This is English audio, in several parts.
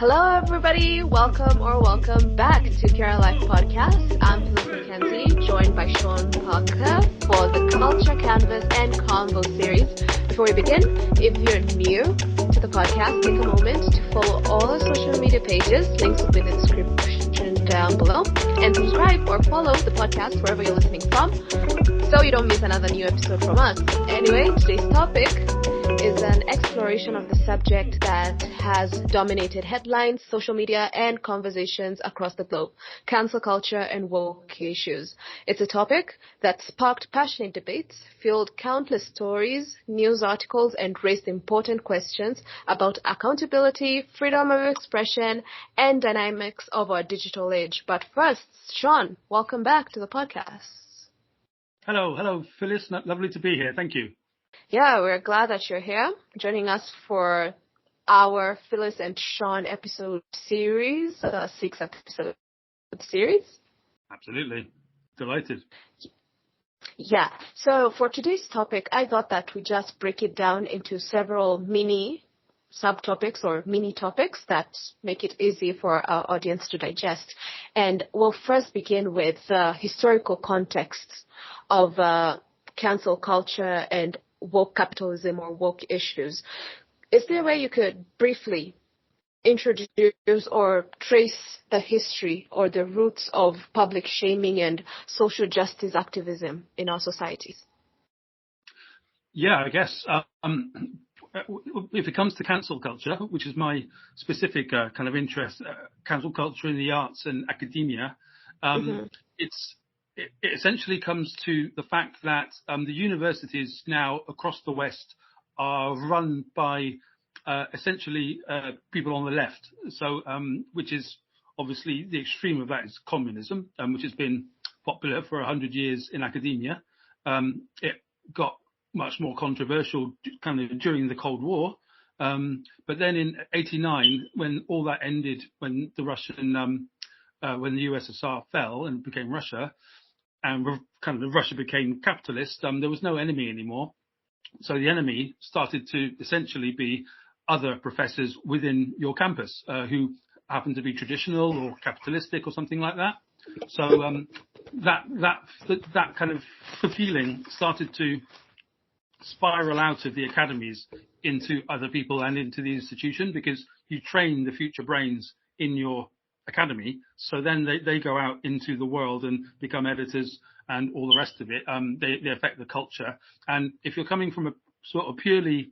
Hello, everybody. Welcome back to Care Life Podcast. I'm Phyllis McKenzie, joined by Sean Parker for the Culture Canvas and Convo series. Before we begin, if you're new to the podcast, take a moment to follow all our social media pages. Links will be in the description down below. And subscribe or follow the podcast wherever you're listening from, so you don't miss another new episode from us. Anyway, today's topic is an exploration of the subject that has dominated headlines, social media, and conversations across the globe: cancel culture and woke issues. It's a topic that sparked passionate debates, fueled countless stories, news articles, and raised important questions about accountability, freedom of expression, and dynamics of our digital age. But first, Sean, welcome back to the podcast. Hello, Phyllis. Lovely to be here. Thank you. Yeah, we're glad that you're here, joining us for our Phyllis and Sean episode series, 6-episode series. Absolutely. Delighted. Yeah. So for today's topic, I thought that we just break it down into several mini subtopics or mini topics that make it easy for our audience to digest. And we'll first begin with the historical context of cancel culture and woke capitalism or woke issues. Is there a way you could briefly introduce or trace the history or the roots of public shaming and social justice activism in our societies? Yeah, I guess if it comes to cancel culture, which is my specific kind of interest, cancel culture in the arts and academia, it essentially comes to the fact that the universities now across the West are run by essentially people on the left. So, which is obviously the extreme of that is communism, which has been popular for 100 years in academia. It got much more controversial kind of during the Cold War. But then in '89, when all that ended, when the when the USSR fell and became Russia, and kind of Russia became capitalist, there was no enemy anymore. So the enemy started to essentially be other professors within your campus who happen to be traditional or capitalistic or something like that. So that kind of feeling started to spiral out of the academies into other people and into the institution, because you train the future brains in your academy, so then they go out into the world and become editors and all the rest of it. They affect the culture. And if you're coming from a sort of purely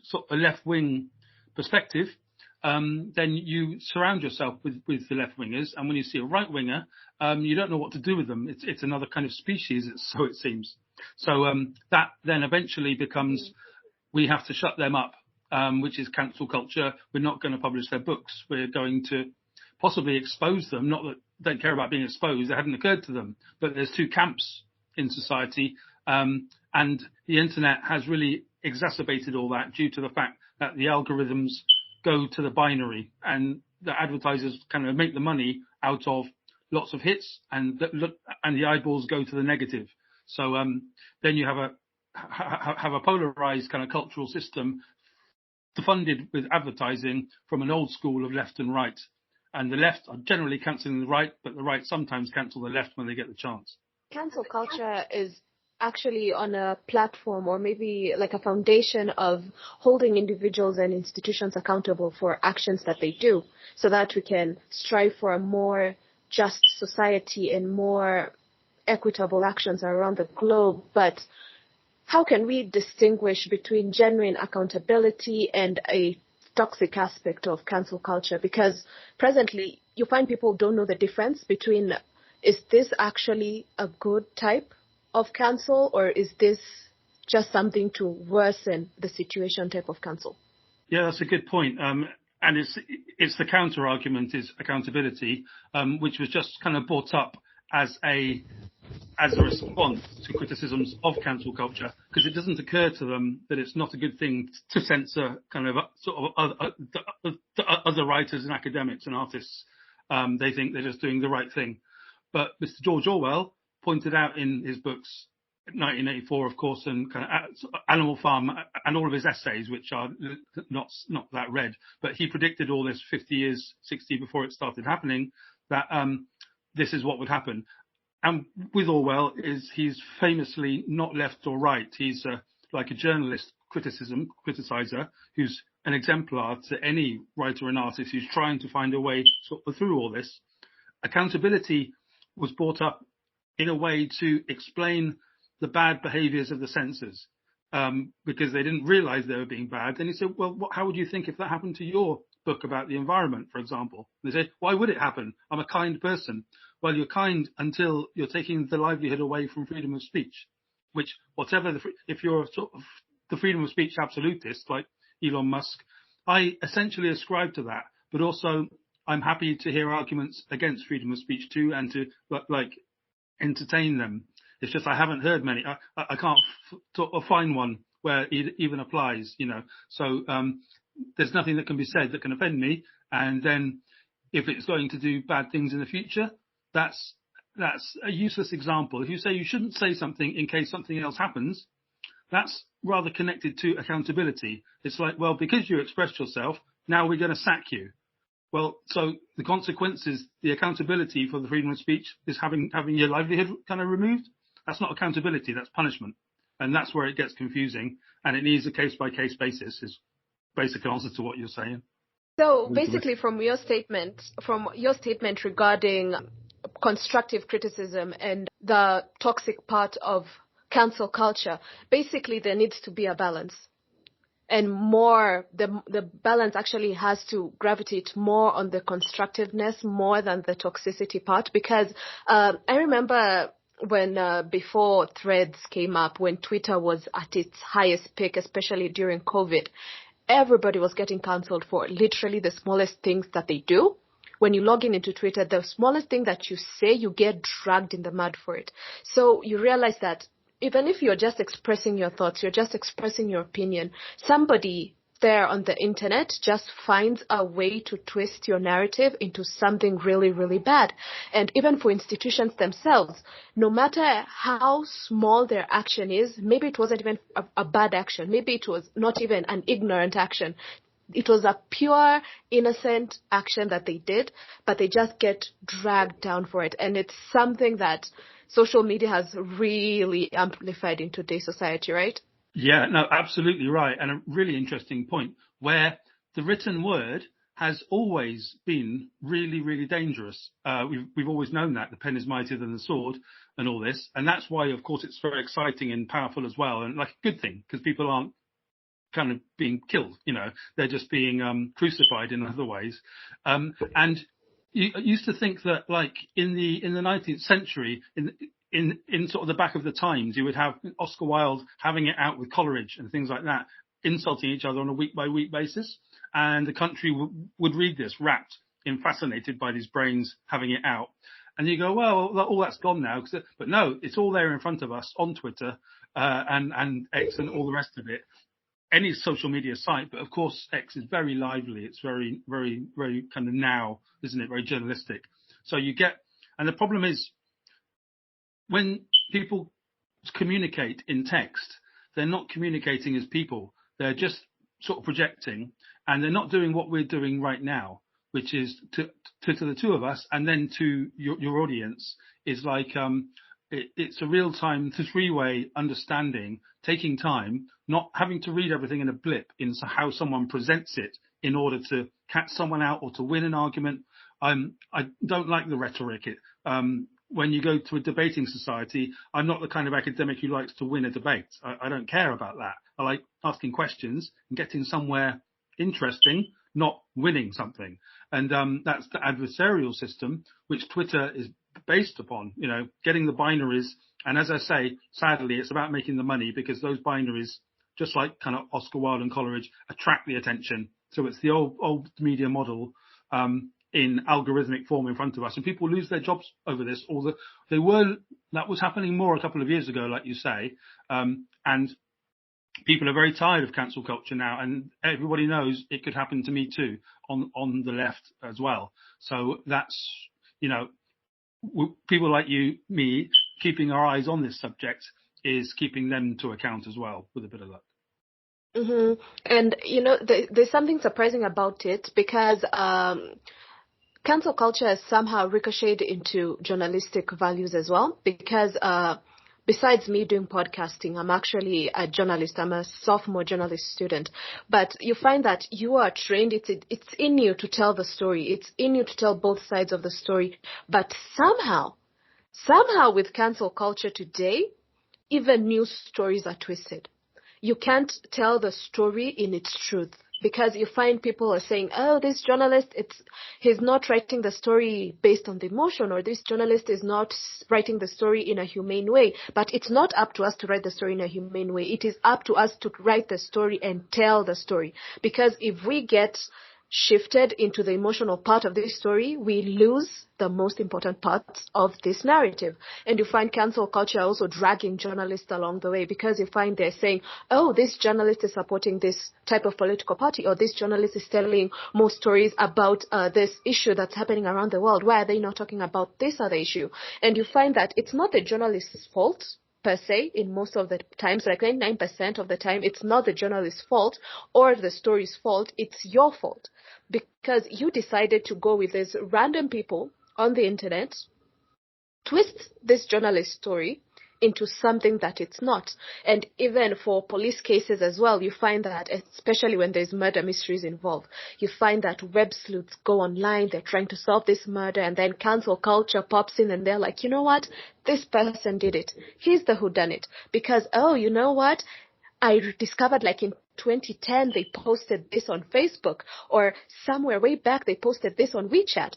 sort of a left-wing perspective, then you surround yourself with the left-wingers, and when you see a right-winger, you don't know what to do with them. It's another kind of species, so it seems. So that then eventually becomes, we have to shut them up, which is cancel culture. We're not going to publish their books. We're going to possibly expose them. Not that they don't care about being exposed. It hadn't occurred to them. But there's two camps in society. And the internet has really exacerbated all that due to the fact that the algorithms go to the binary, and the advertisers kind of make the money out of lots of hits, and the eyeballs go to the negative. So then you have a polarized kind of cultural system funded with advertising from an old school of left and right. And the left are generally cancelling the right, but the right sometimes cancel the left when they get the chance. Cancel culture is actually on a platform, or maybe like a foundation of holding individuals and institutions accountable for actions that they do, so that we can strive for a more just society and more equitable actions around the globe. But how can we distinguish between genuine accountability and a toxic aspect of cancel culture? Because presently you find people don't know the difference between, is this actually a good type of cancel, or is this just something to worsen the situation type of cancel? Yeah, that's a good point. And it's the counter argument is accountability, which was just kind of brought up as a response to criticisms of cancel culture, because it doesn't occur to them that it's not a good thing to censor kind of sort of other writers and academics and artists. They think they're just doing the right thing. But Mr. George Orwell pointed out in his books 1984, of course, and kind of Animal Farm and all of his essays, which are not that read. But he predicted all this 50 years, 60 before it started happening, that this is what would happen. And with Orwell, he's famously not left or right. He's like a journalist criticizer who's an exemplar to any writer and artist who's trying to find a way sort of through all this. Accountability was brought up in a way to explain the bad behaviours of the censors, because they didn't realise they were being bad. Then he said, well, how would you think if that happened to your book about the environment, for example? And they say, why would it happen? I'm a kind person. Well, you're kind until you're taking the livelihood away from freedom of speech, which if you're sort of the freedom of speech absolutist like Elon Musk, I essentially ascribe to that, but also I'm happy to hear arguments against freedom of speech too, and to like entertain them. It's just I haven't heard many. I can't find one where it even applies, you know. So there's nothing that can be said that can offend me. And then if it's going to do bad things in the future, that's a useless example. If you say you shouldn't say something in case something else happens, that's rather connected to accountability. It's like, well, because you expressed yourself, now we're going to sack you. Well, so the consequences, the accountability for the freedom of speech is having your livelihood kind of removed. That's not accountability, that's punishment. And that's where it gets confusing. And it needs a case-by-case basis, is basic answer to what you're saying. So basically from your statement regarding constructive criticism and the toxic part of cancel culture, basically there needs to be a balance. And the balance actually has to gravitate more on the constructiveness more than the toxicity part. Because I remember when before Threads came up, when Twitter was at its highest peak, especially during COVID, everybody was getting cancelled for literally the smallest things that they do. When you log into Twitter, the smallest thing that you say, you get dragged in the mud for it. So you realize that even if you're just expressing your thoughts, you're just expressing your opinion, somebody there on the internet just finds a way to twist your narrative into something really, really bad. And even for institutions themselves, no matter how small their action is, maybe it wasn't even a bad action, maybe it was not even an ignorant action. It was a pure, innocent action that they did, but they just get dragged down for it. And it's something that social media has really amplified in today's society, right? Yeah, no, absolutely right. And a really interesting point where the written word has always been really, really dangerous. We've always known that. The pen is mightier than the sword and all this. And that's why, of course, it's very exciting and powerful as well. And like a good thing, because people aren't kind of being killed, you know, they're just being crucified in other ways. And you used to think that, like in the 19th century, in sort of the back of the Times, you would have Oscar Wilde having it out with Coleridge and things like that, insulting each other on a week by week basis, and the country would read this, rapt in, fascinated by these brains having it out. And you go, well, all that's gone now, but no, it's all there in front of us on Twitter and X and all the rest of it. Any social media site, but of course X is very lively. It's very, very, very kind of now, isn't it? Very journalistic. So you get, and the problem is when people communicate in text, they're not communicating as people. They're just sort of projecting, and they're not doing what we're doing right now, which is to the two of us, and then to your audience, is like it's a real-time three-way understanding, taking time, not having to read everything in a blip in how someone presents it in order to catch someone out or to win an argument. I don't like the rhetoric. When you go to a debating society, I'm not the kind of academic who likes to win a debate. I don't care about that. I like asking questions and getting somewhere interesting, not winning something. And that's the adversarial system, which Twitter is based upon, you know, getting the binaries. And as I say, sadly, it's about making the money, because those binaries, just like kind of Oscar Wilde and Coleridge, attract the attention. So it's the old media model in algorithmic form in front of us, and people lose their jobs over this. That was happening more a couple of years ago, like you say, and people are very tired of cancel culture now, and everybody knows it could happen to me too on the left as well. So that's, you know, people like you, me, keeping our eyes on this subject is keeping them to account as well, with a bit of luck. Mm-hmm. And, there's something surprising about it because cancel culture has somehow ricocheted into journalistic values as well. Because besides me doing podcasting, I'm actually a journalist. I'm a sophomore journalist student. But you find that you are trained. It's in you to tell the story. It's in you to tell both sides of the story. But somehow with cancel culture today, even news stories are twisted. You can't tell the story in its truth because you find people are saying, oh, this journalist, he's not writing the story based on the emotion, or this journalist is not writing the story in a humane way. But it's not up to us to write the story in a humane way. It is up to us to write the story and tell the story. Because if we get shifted into the emotional part of this story, we lose the most important parts of this narrative. And you find cancel culture also dragging journalists along the way, because you find they're saying, oh, this journalist is supporting this type of political party, or this journalist is telling more stories about this issue that's happening around the world. Why are they not talking about this other issue? And you find that it's not the journalist's fault per se. In most of the times, like 99% of the time, it's not the journalist's fault or the story's fault. It's your fault, because you decided to go with these random people on the internet, twist this journalist story into something that it's not. And even for police cases as well, you find that, especially when there's murder mysteries involved, you find that web sleuths go online, they're trying to solve this murder, and then cancel culture pops in and they're like, you know what, this person did it. He's the whodunit. Because, oh, you know what, I discovered like in 2010 they posted this on Facebook, or somewhere way back they posted this on WeChat.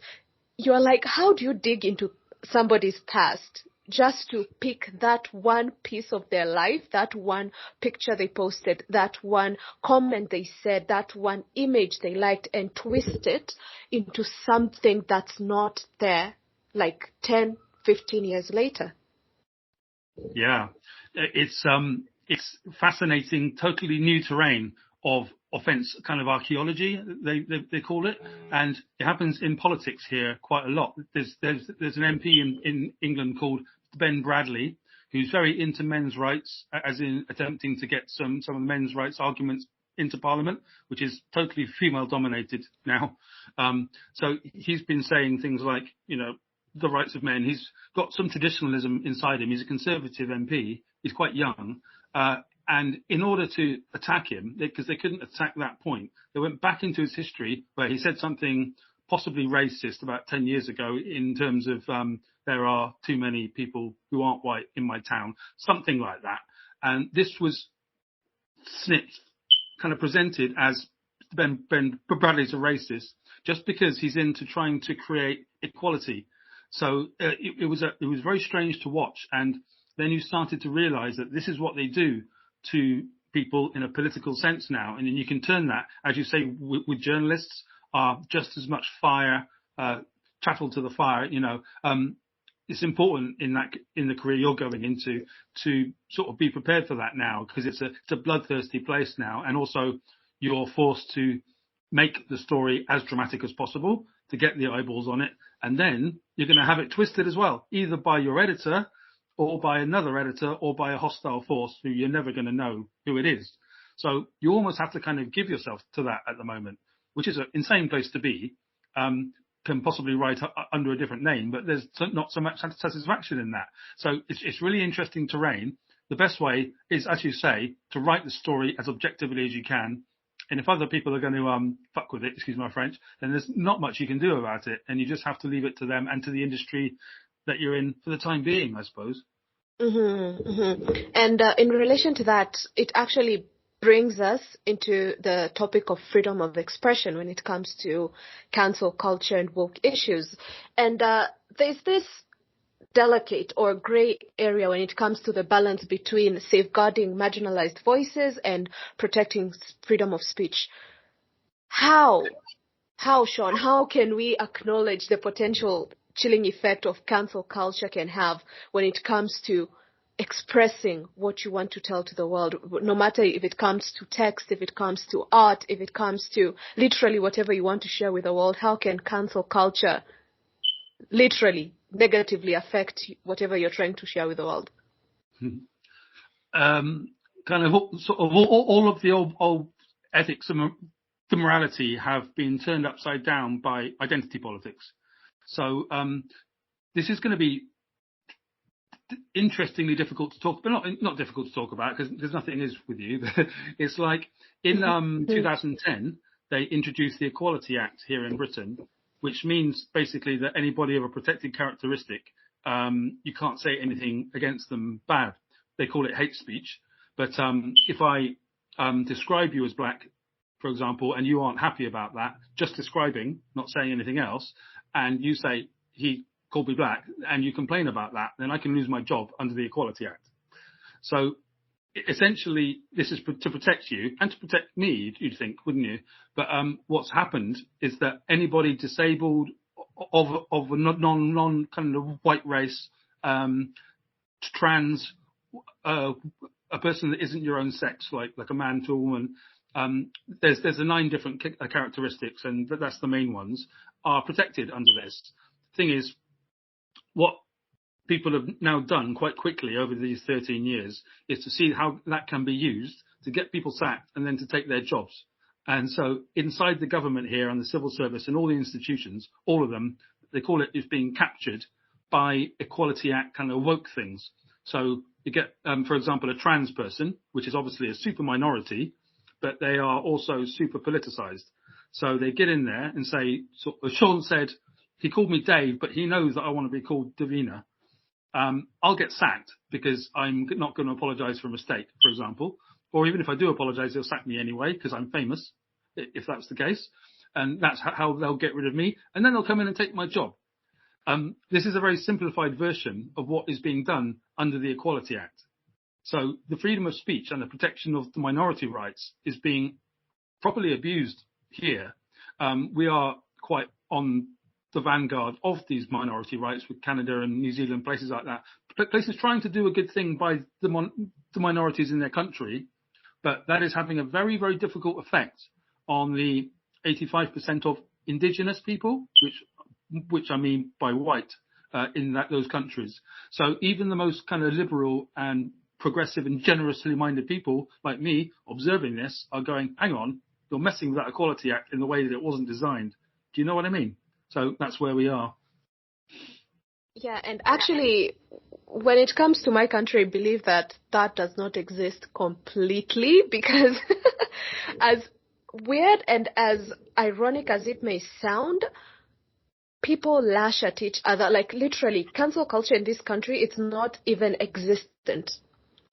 You're like, how do you dig into somebody's past just to pick that one piece of their life, that one picture they posted, that one comment they said, that one image they liked, and twist it into something that's not there like 10, 15 years later? Yeah, it's fascinating, totally new terrain of offence kind of archaeology, they call it, and it happens in politics here quite a lot. There's an MP in England called Ben Bradley, who's very into men's rights, as in attempting to get some of the men's rights arguments into Parliament, which is totally female dominated now. So he's been saying things like, the rights of men. He's got some traditionalism inside him. He's a Conservative MP. He's quite young. And in order to attack him, because they couldn't attack that point, they went back into his history where he said something possibly racist about 10 years ago in terms of there are too many people who aren't white in my town, something like that. And this was snipped, kind of presented as Ben Bradley's a racist just because he's into trying to create equality. So it was very strange to watch. And then you started to realize that this is what they do to people in a political sense now. And then you can turn that, as you say, with journalists, are just as much fire, chattel to the fire. It's important in the career you're going into to sort of be prepared for that now, because it's a bloodthirsty place now. And also you're forced to make the story as dramatic as possible to get the eyeballs on it. And then you're going to have it twisted as well, either by your editor or by another editor or by a hostile force who you're never going to know who it is. So you almost have to kind of give yourself to that at the moment, which is an insane place to be. Can possibly write under a different name, but there's not so much satisfaction in that. So it's really interesting terrain. The best way is, as you say, to write the story as objectively as you can. And if other people are going to fuck with it, excuse my French, then there's not much you can do about it. And you just have to leave it to them and to the industry that you're in for the time being, I suppose. Mm-hmm, mm-hmm. And in relation to that, it actually brings us into the topic of freedom of expression when it comes to cancel culture and woke issues. And there's this delicate or gray area when it comes to the balance between safeguarding marginalized voices and protecting freedom of speech. How, Sean, how can we acknowledge the potential chilling effect of cancel culture can have when it comes to expressing what you want to tell to the world, no matter if it comes to text, if it comes to art, if it comes to literally whatever you want to share with the world? How can cancel culture literally negatively affect whatever you're trying to share with the world? kind of sort of all of the old ethics and the morality have been turned upside down by identity politics. So this is going to be interestingly difficult to talk, but not difficult to talk about because there's nothing is with you. It's like in 2010 they introduced the Equality Act here in Britain, which means basically that anybody of a protected characteristic, you can't say anything against them bad. They call it hate speech. But if I describe you as black, for example, and you aren't happy about that, just describing, not saying anything else, and you say he called me black, and you complain about that, then I can lose my job under the Equality Act. So essentially, this is to protect you and to protect me, you'd think, wouldn't you? But what's happened is that anybody disabled of a non kind of white race, trans, a person that isn't your own sex, like a man to a woman, there's 9 different characteristics, and that's the main ones, are protected under this. Thing is, what people have now done quite quickly over these 13 years is to see how that can be used to get people sacked and then to take their jobs. And so inside the government here and the civil service and all the institutions, all of them, they call it is being captured by Equality Act kind of woke things. So you get, for example, a trans person, which is obviously a super minority, but they are also super politicized. So they get in there and say, so Sean said, he called me Dave, but he knows that I want to be called Davina. I'll get sacked because I'm not going to apologize for a mistake, for example. Or even if I do apologize, they'll sack me anyway because I'm famous, if that's the case. And that's how they'll get rid of me. And then they'll come in and take my job. This is a very simplified version of what is being done under the Equality Act. So the freedom of speech and the protection of the minority rights is being properly abused here. We are quite on the vanguard of these minority rights with Canada and New Zealand, places like that. Places trying to do a good thing by the minorities in their country, but that is having a very, very difficult effect on the 85% of indigenous people, which I mean by white, in those countries. So even the most kind of liberal and progressive and generously minded people like me observing this are going, hang on, you're messing with that Equality Act in the way that it wasn't designed. Do you know what I mean? So that's where we are. Yeah, and actually, when it comes to my country, I believe that does not exist completely because as weird and as ironic as it may sound, people lash at each other. Like literally, cancel culture in this country, it's not even existent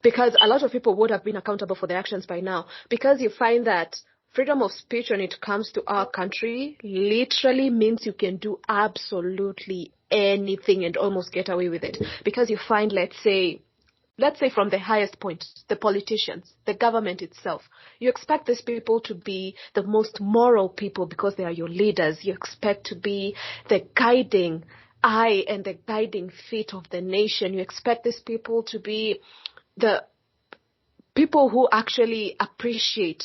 because a lot of people would have been accountable for their actions by now, because you find that freedom of speech when it comes to our country literally means you can do absolutely anything and almost get away with it. Because you find, let's say from the highest point, the politicians, the government itself, you expect these people to be the most moral people because they are your leaders. You expect to be the guiding eye and the guiding feet of the nation. You expect these people to be the people who actually appreciate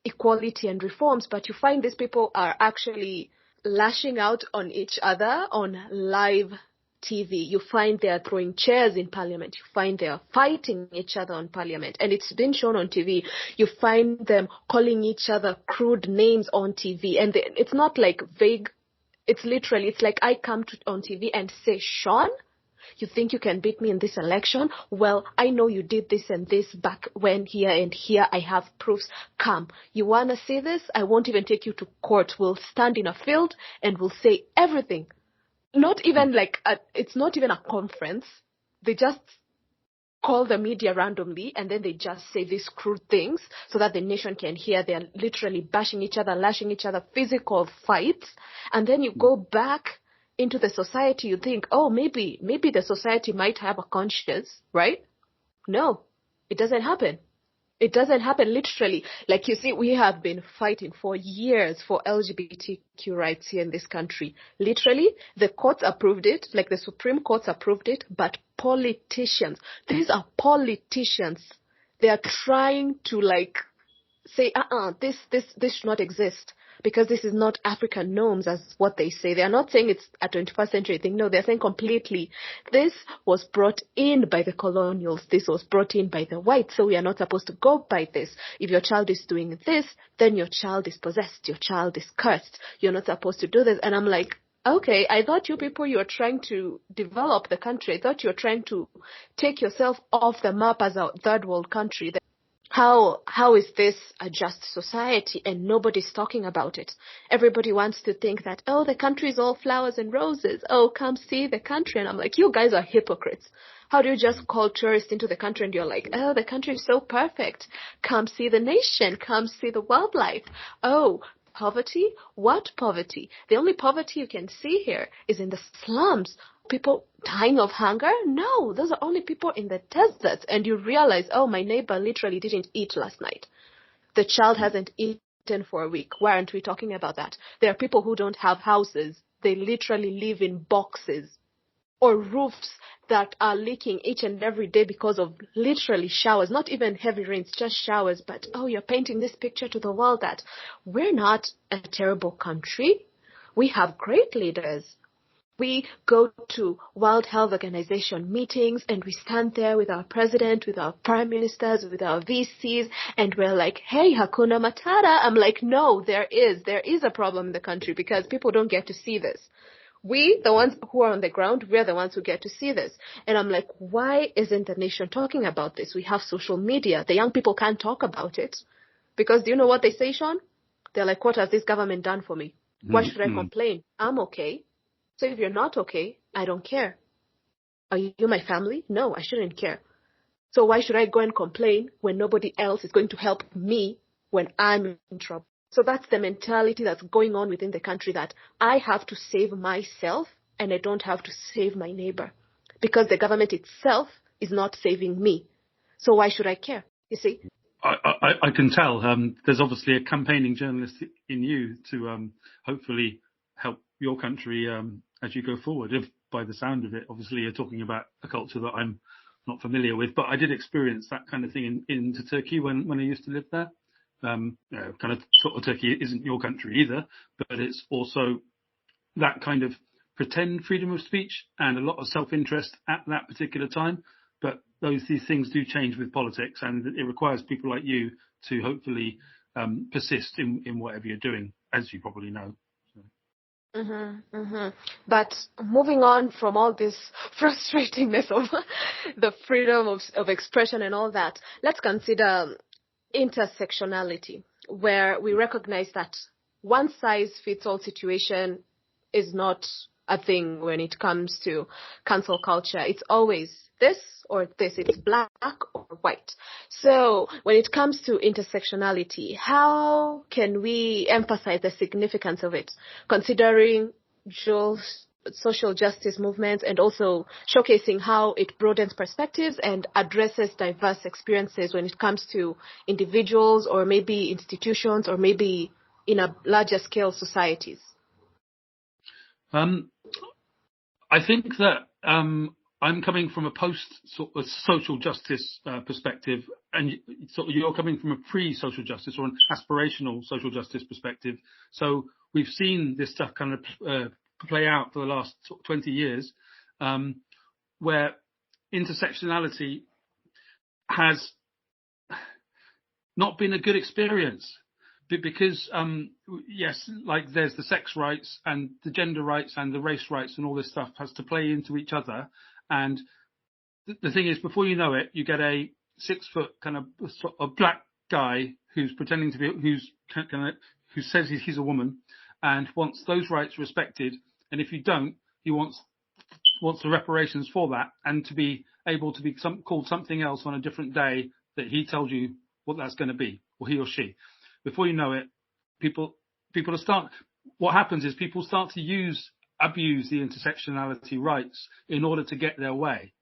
equality and reforms, but you find these people are actually lashing out on each other on live TV. You find they are throwing chairs in parliament. You find they are fighting each other on parliament, and it's been shown on TV. You find them calling each other crude names on TV, and it's not like vague. It's literally, it's like I come on TV and say, Sean, you think you can beat me in this election? Well, I know you did this and this back when here and here. I have proofs. Come. You want to see this? I won't even take you to court. We'll stand in a field and we'll say everything. Not even like, it's not even a conference. They just call the media randomly and then they just say these crude things so that the nation can hear. They're literally bashing each other, lashing each other, physical fights. And then you go back into the society, you think, oh, maybe the society might have a conscience, right? No, it doesn't happen. It doesn't happen literally. Like you see, we have been fighting for years for LGBTQ rights here in this country. Literally, the courts approved it, like the Supreme Courts approved it, but politicians, these are politicians. They are trying to like say, this should not exist. because this is not African norms as what they say. They are not saying it's a 21st century thing. No, they're saying completely. This was brought in by the colonials. This was brought in by the whites. So we are not supposed to go by this. If your child is doing this, then your child is possessed. Your child is cursed. You're not supposed to do this. And I'm like, okay, I thought you people, you are trying to develop the country. I thought you were trying to take yourself off the map as a third world country. How is this a just society? And nobody's talking about it. Everybody wants to think that, oh, the country is all flowers and roses. Oh, come see the country. And I'm like, you guys are hypocrites. How do you just call tourists into the country and you're like, oh, the country is so perfect. Come see the nation. Come see the wildlife. Oh, poverty? What poverty? The only poverty you can see here is in the slums. People dying of hunger? No, those are only people in the deserts. And you realize, oh, my neighbor literally didn't eat last night. The child hasn't eaten for a week. Why aren't we talking about that? There are people who don't have houses. They literally live in boxes or roofs that are leaking each and every day because of literally showers, not even heavy rains, just showers. But, oh, you're painting this picture to the world that we're not a terrible country. We have great leaders. We go to World Health Organization meetings and we stand there with our president, with our prime ministers, with our VCs, and we're like, hey, Hakuna Matata. I'm like, no, there is a problem in the country because people don't get to see this. We, the ones who are on the ground, we're the ones who get to see this. And I'm like, why isn't the nation talking about this? We have social media. The young people can't talk about it. Because do you know what they say, Sean? They're like, what has this government done for me? Why should I complain? I'm okay. So if you're not okay, I don't care. Are you my family? No, I shouldn't care. So why should I go and complain when nobody else is going to help me when I'm in trouble? So that's the mentality that's going on within the country, that I have to save myself and I don't have to save my neighbor because the government itself is not saving me. So why should I care? You see? I can tell. There's obviously a campaigning journalist in you to hopefully help your country as you go forward. If by the sound of it, obviously you're talking about a culture that I'm not familiar with, but I did experience that kind of thing in Turkey when I used to live there. Kind of sort of Turkey isn't your country either, but it's also that kind of pretend freedom of speech and a lot of self-interest at that particular time. But these things do change with politics, and it requires people like you to hopefully persist in whatever you're doing, as you probably know. But moving on from all this frustratingness of the freedom of expression and all that, let's consider intersectionality, where we recognize that one size fits all situation is not a thing when it comes to cancel culture. It's always this or this. It's black or white. So when it comes to intersectionality, how can we emphasize the significance of it, considering Joel's social justice movements and also showcasing how it broadens perspectives and addresses diverse experiences when it comes to individuals or maybe institutions or maybe in a larger scale societies? I think that I'm coming from a post-social justice perspective, and you're coming from a pre-social justice or an aspirational social justice perspective. So we've seen this stuff kind of play out for the last 20 years, where intersectionality has not been a good experience. Because, yes, like there's the sex rights and the gender rights and the race rights and all this stuff has to play into each other. And the thing is, before you know it, you get a 6 foot kind of a black guy who's pretending to be, who says he's a woman and wants those rights respected. And if you don't, he wants the reparations for that and to be able to be called something else on a different day that he tells you what that's going to be, or he or she. Before you know it, what happens is people start to abuse the intersectionality rights in order to get their way,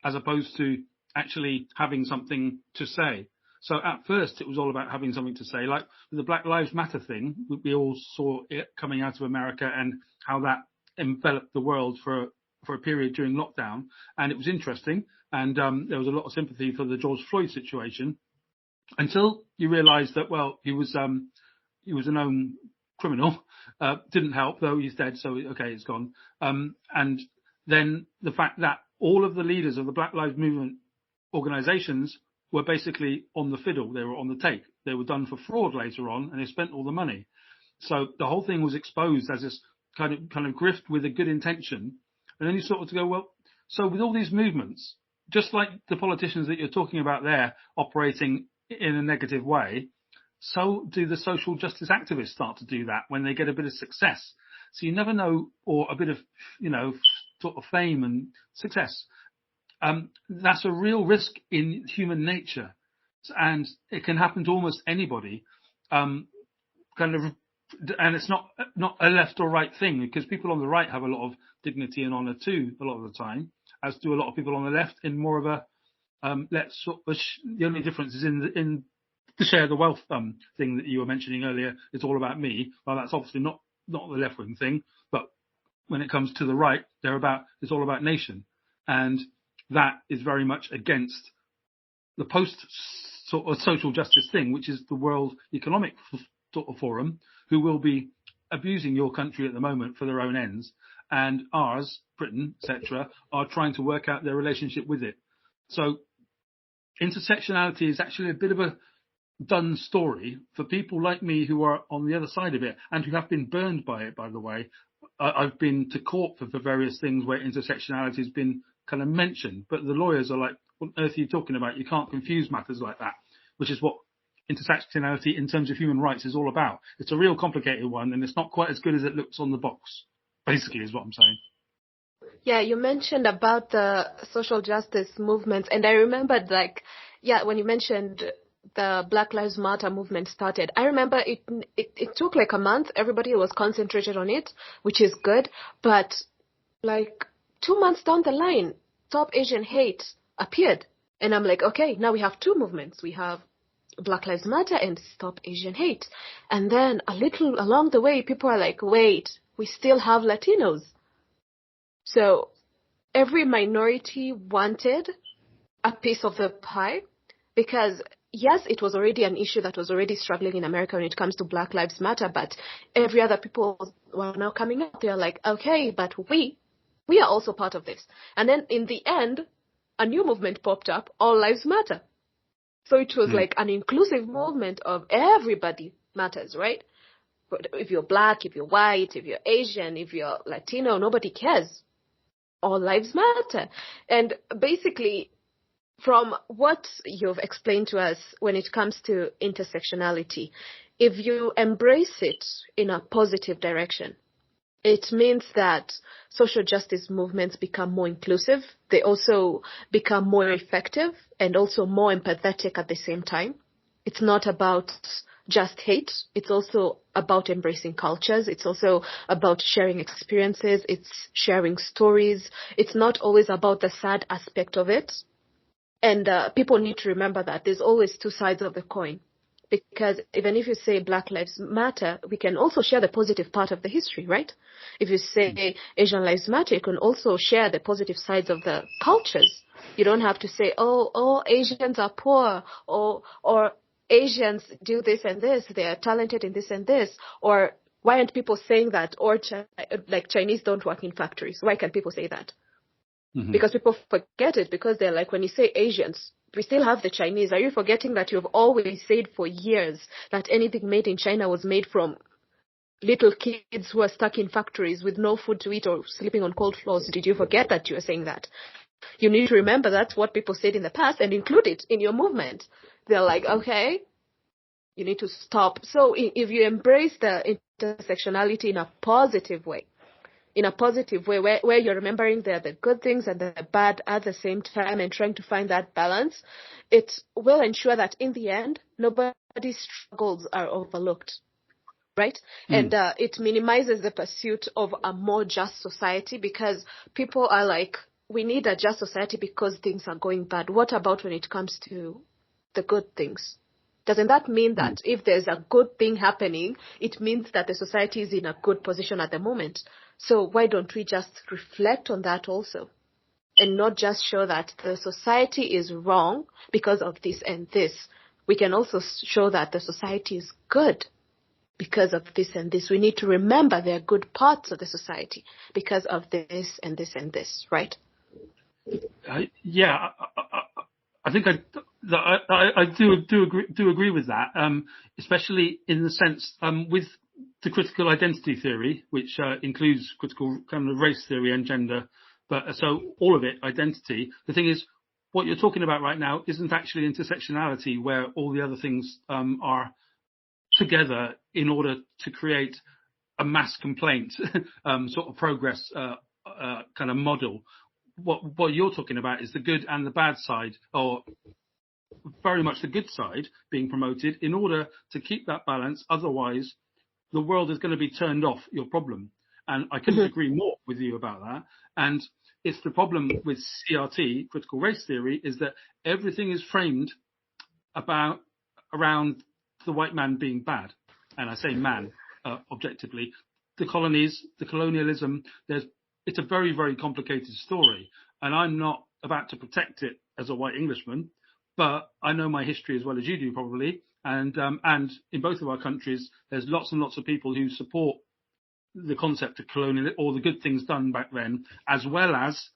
as opposed to actually having something to say. So at first it was all about having something to say, like the Black Lives Matter thing. We all saw it coming out of America and how that enveloped the world for a period during lockdown. And it was interesting. And there was a lot of sympathy for the George Floyd situation, until you realise that, well, he was a known criminal. Didn't help, though he's dead, so okay, it's gone. And then the fact that all of the leaders of the Black Lives Movement organizations were basically on the fiddle. They were on the take. They were done for fraud later on, and they spent all the money. So the whole thing was exposed as this kind of grift with a good intention. And then you sort of go, well, so with all these movements, just like the politicians that you're talking about there operating in a negative way, so do the social justice activists start to do that when they get a bit of success. So you never know, or a bit of, sort of fame and success. That's a real risk in human nature. And it can happen to almost anybody. And it's not a left or right thing, because people on the right have a lot of dignity and honour too, a lot of the time, as do a lot of people on the left in more of a, the only difference is in the share the wealth thing that you were mentioning earlier. It's all about me. Well, that's obviously not the left wing thing, but when it comes to the right, it's all about nation. And that is very much against the post sort of social justice thing, which is the World Economic sort of Forum, who will be abusing your country at the moment for their own ends, and ours, Britain, etc., are trying to work out their relationship with it. So intersectionality is actually a bit of a done story for people like me who are on the other side of it and who have been burned by it, by the way. I've been to court for various things where intersectionality has been kind of mentioned, but the lawyers are like, what on earth are you talking about? You can't confuse matters like that, which is what intersectionality in terms of human rights is all about. It's a real complicated one, and it's not quite as good as it looks on the box, basically, is what I'm saying. Yeah, you mentioned about the social justice movements, and I remembered, when you mentioned the Black Lives Matter movement started, I remember it took like a month. Everybody was concentrated on it, which is good. But like 2 months down the line, Stop Asian Hate appeared. And I'm like, okay, now we have two movements. We have Black Lives Matter and Stop Asian Hate. And then a little along the way, people are like, wait, we still have Latinos. So every minority wanted a piece of the pie, because yes, it was already an issue that was already struggling in America when it comes to Black Lives Matter, but every other people were now coming up. They're like, okay, but we are also part of this. And then in the end, a new movement popped up, All Lives Matter. So it was like an inclusive movement of everybody matters, right? But if you're black, if you're white, if you're Asian, if you're Latino, nobody cares. All lives matter. And basically, from what you've explained to us when it comes to intersectionality, if you embrace it in a positive direction, it means that social justice movements become more inclusive. They also become more effective and also more empathetic at the same time. It's not about just hate. It's also about embracing cultures. It's also about sharing experiences. It's sharing stories. It's not always about the sad aspect of it. And people need to remember that there's always two sides of the coin. Because even if you say Black Lives Matter, we can also share the positive part of the history, right? If you say Asian Lives Matter, you can also share the positive sides of the cultures. You don't have to say, oh, Asians are poor, or Asians do this and this, they are talented in this and this, or why aren't people saying that? Or like Chinese don't work in factories. Why can't people say that? Mm-hmm. Because people forget it, because they're like, when you say Asians, we still have the Chinese. Are you forgetting that you've always said for years that anything made in China was made from little kids who are stuck in factories with no food to eat or sleeping on cold floors? Did you forget that you were saying that? You need to remember that's what people said in the past and include it in your movement. They're like, okay, you need to stop. So if you embrace the intersectionality in a positive way, where you're remembering the good things and the bad at the same time and trying to find that balance, it will ensure that in the end, nobody's struggles are overlooked, right? And it minimizes the pursuit of a more just society, because people are like, we need a just society because things are going bad. What about when it comes to the good things? Doesn't that mean that if there's a good thing happening, it means that the society is in a good position at the moment? So why don't we just reflect on that also, and not just show that the society is wrong because of this and this? We can also show that the society is good because of this and this. We need to remember there are good parts of the society because of this and this and this, right? Yeah, I think I do agree with that, especially in the sense with the critical identity theory, which includes critical kind of race theory and gender, but so all of it, identity. The thing is, what you're talking about right now isn't actually intersectionality, where all the other things are together in order to create a mass complaint sort of progress kind of model. What you're talking about is the good and the bad side, or very much the good side being promoted in order to keep that balance. Otherwise, the world is going to be turned off your problem. And I couldn't agree more with you about that. And it's the problem with CRT, critical race theory, is that everything is framed around the white man being bad. And I say man, objectively. The colonies, the colonialism, it's a very, very complicated story. And I'm not about to protect it as a white Englishman, but I know my history as well as you do probably. And in both of our countries, there's lots and lots of people who support the concept of colonial, or the good things done back then, as well as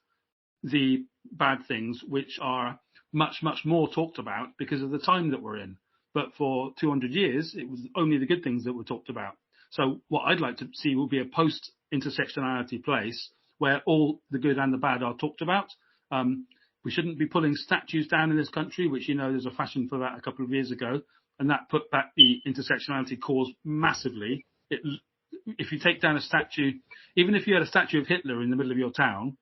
the bad things, which are much, much more talked about because of the time that we're in. But for 200 years, it was only the good things that were talked about. So what I'd like to see will be a post-intersectionality place where all the good and the bad are talked about. We shouldn't be pulling statues down in this country, which, you know, there's a fashion for that a couple of years ago. And that put back the intersectionality cause massively. If you take down a statue, even if you had a statue of Hitler in the middle of your town,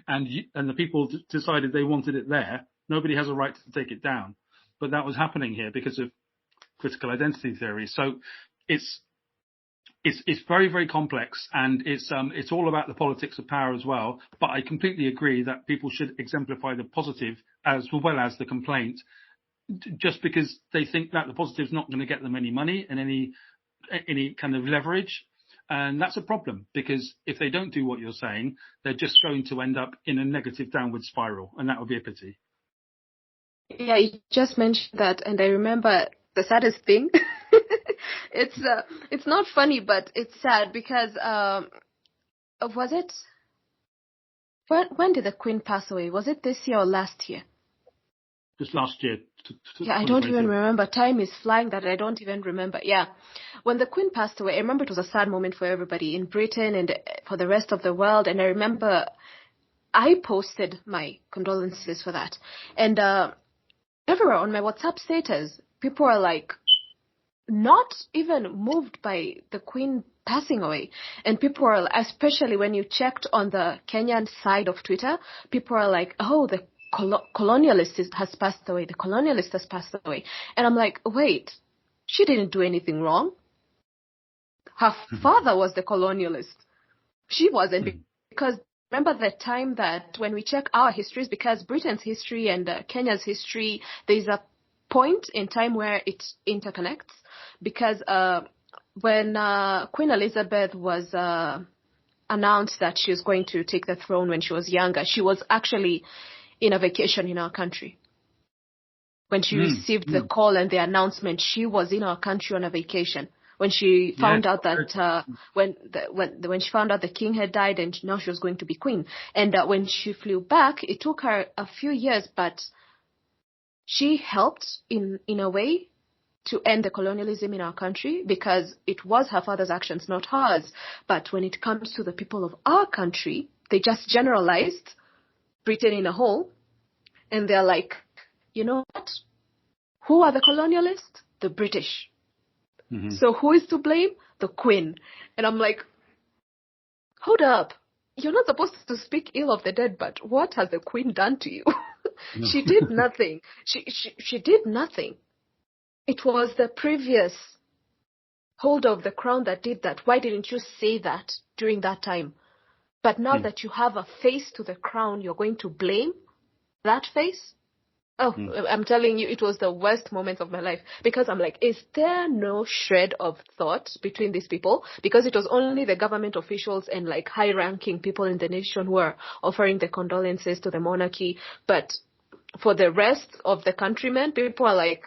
and the people decided they wanted it there, nobody has a right to take it down. But that was happening here because of critical identity theory. So it's very, very complex, and it's all about the politics of power as well. But I completely agree that people should exemplify the positive as well as the complaint, just because they think that the positive is not going to get them any money and any kind of leverage. And that's a problem, because if they don't do what you're saying, they're just going to end up in a negative downward spiral, and that would be a pity. Yeah, you just mentioned that, and I remember the saddest thing. It's not funny, but it's sad because was it when did the Queen pass away? Was it this year or last year? Just last year. Yeah, I don't even remember. Time is flying that I don't even remember. Yeah. When the Queen passed away, I remember it was a sad moment for everybody in Britain and for the rest of the world. And I remember I posted my condolences for that. And everywhere on my WhatsApp status, people are like not even moved by the Queen passing away. And people are, especially when you checked on the Kenyan side of Twitter, people are like, oh, the colonialist has passed away. The colonialist has passed away. And I'm like, wait, she didn't do anything wrong. Her father was the colonialist. She wasn't. Because remember the time that when we check our histories, because Britain's history and Kenya's history, there's a point in time where it interconnects. Because when Queen Elizabeth was announced that she was going to take the throne when she was younger, she was actually in a vacation in our country. When she received the call and the announcement, she was in our country on a vacation. When she found out that when she found out the king had died and now she was going to be queen, and when she flew back, it took her a few years, but she helped in a way to end the colonialism in our country, because it was her father's actions, not hers. But when it comes to the people of our country, they just generalized Britain in a whole, and they're like, you know what? Who are the colonialists? The British. Mm-hmm. So who is to blame? The Queen. And I'm like, hold up. You're not supposed to speak ill of the dead, but what has the Queen done to you? No. She did nothing. She did nothing. It was the previous holder of the crown that did that. Why didn't you say that during that time? But now that you have a face to the crown, you're going to blame that face? Oh, I'm telling you, it was the worst moment of my life, because I'm like, is there no shred of thought between these people? Because it was only the government officials and like high-ranking people in the nation who are offering the condolences to the monarchy. But for the rest of the countrymen, people are like,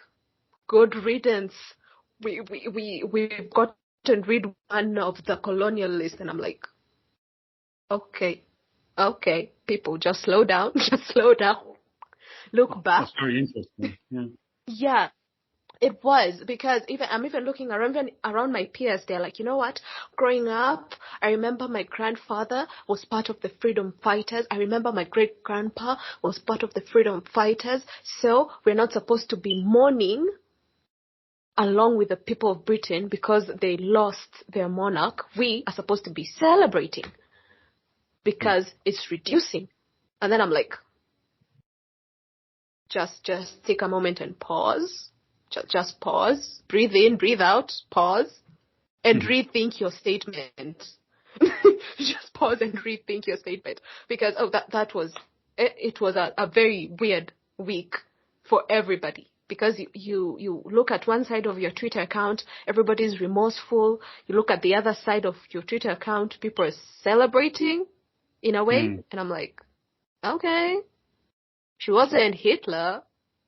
good riddance. we've gotten rid one of the colonial list, and I'm like, okay, people, just slow down, look back. That's very interesting. Yeah. Yeah, it was, because I'm even looking around my peers. They're like, you know what? Growing up, I remember my grandfather was part of the freedom fighters. I remember my great grandpa was part of the freedom fighters. So we're not supposed to be mourning along with the people of Britain because they lost their monarch. We are supposed to be celebrating because it's reducing. And then I'm like, just take a moment and pause. Just pause, breathe in, breathe out, pause, and rethink your statement. Just pause and rethink your statement, because that was it was a very weird week for everybody, because you look at one side of your Twitter account, everybody's remorseful. You look at the other side of your Twitter account, people are celebrating in a way, and I'm like, okay, she wasn't Hitler.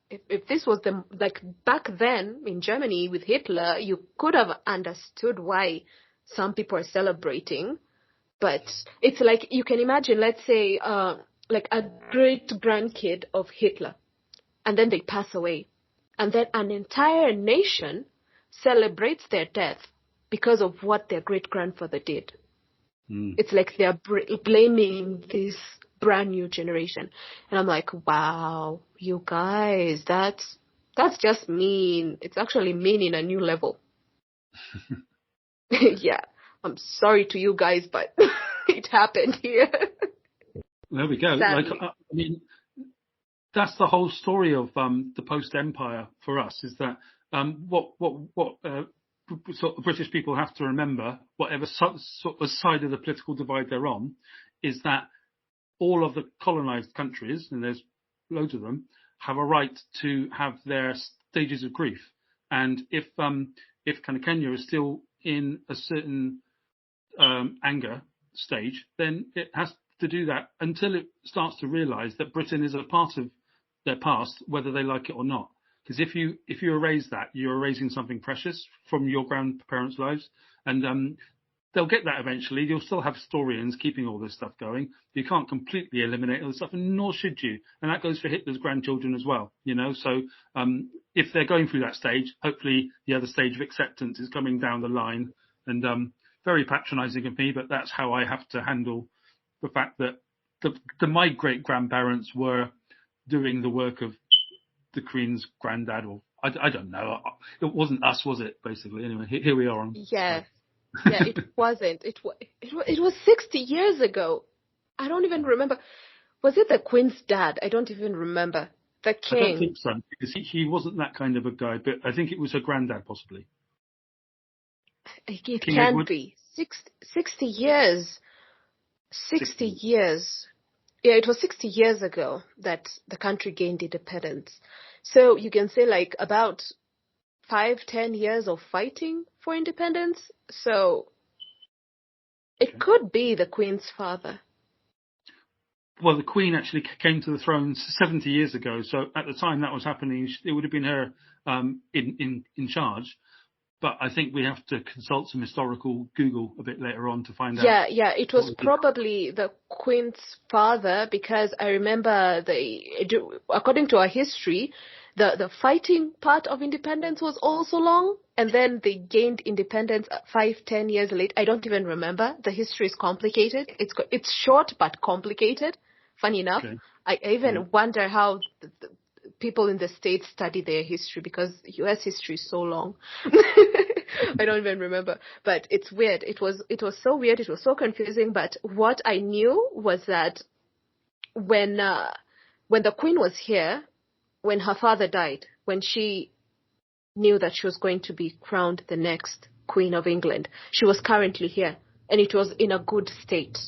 If this was like back then in Germany with Hitler, you could have understood why some people are celebrating. But it's like, you can imagine, let's say, like a great grandkid of Hitler, and then they pass away, and then an entire nation celebrates their death because of what their great grandfather did. It's like they're blaming this brand new generation, and I'm like, wow, you guys, that's just mean. It's actually mean in a new level. Yeah, I'm sorry to you guys, but it happened here. There we go. Sadly. Like, I mean, that's the whole story of the post-empire for us. Is that what sort of British people have to remember, whatever sort of side of the political divide they're on, is that all of the colonized countries, and there's loads of them, have a right to have their stages of grief. And if kind of Kenya is still in a certain anger stage, then it has to do that until it starts to realise that Britain is a part of their past, whether they like it or not. Because if you erase that, you're erasing something precious from your grandparents' lives, and they'll get that eventually. You'll still have historians keeping all this stuff going. You can't completely eliminate all this stuff, and nor should you. And that goes for Hitler's grandchildren as well, you know. So if they're going through that stage, hopefully the other stage of acceptance is coming down the line. And very patronising of me, but that's how I have to handle the fact that my great-grandparents were doing the work of the Queen's granddad, or I don't know. It wasn't us, was it? Basically, anyway. Here we are. Yeah, it wasn't. It was 60 years ago. I don't even remember. Was it the Queen's dad? I don't even remember. The king. I don't think so, because he wasn't that kind of a guy. But I think it was her granddad, possibly. It King can't Edward? be. 60 years. 60 years. Yeah, it was 60 years ago that the country gained independence. So you can say like about 5-10 years of fighting for independence. So it could be the Queen's father. Well, the Queen actually came to the throne 70 years ago. So at the time that was happening, it would have been her in charge. But I think we have to consult some historical Google a bit later on to find out. Yeah, it was probably the Queen's father, because I remember according to our history, the fighting part of independence was also long, and then they gained independence 5-10 years later. I don't even remember. The history is complicated. It's short but complicated. Funny enough, okay. I even wonder how the people in the States study their history, because U.S. history is so long. I don't even remember, but it's weird. It was so weird. It was so confusing. But what I knew was that when the Queen was here, when her father died, when she knew that she was going to be crowned the next Queen of England, she was currently here, and it was in a good state.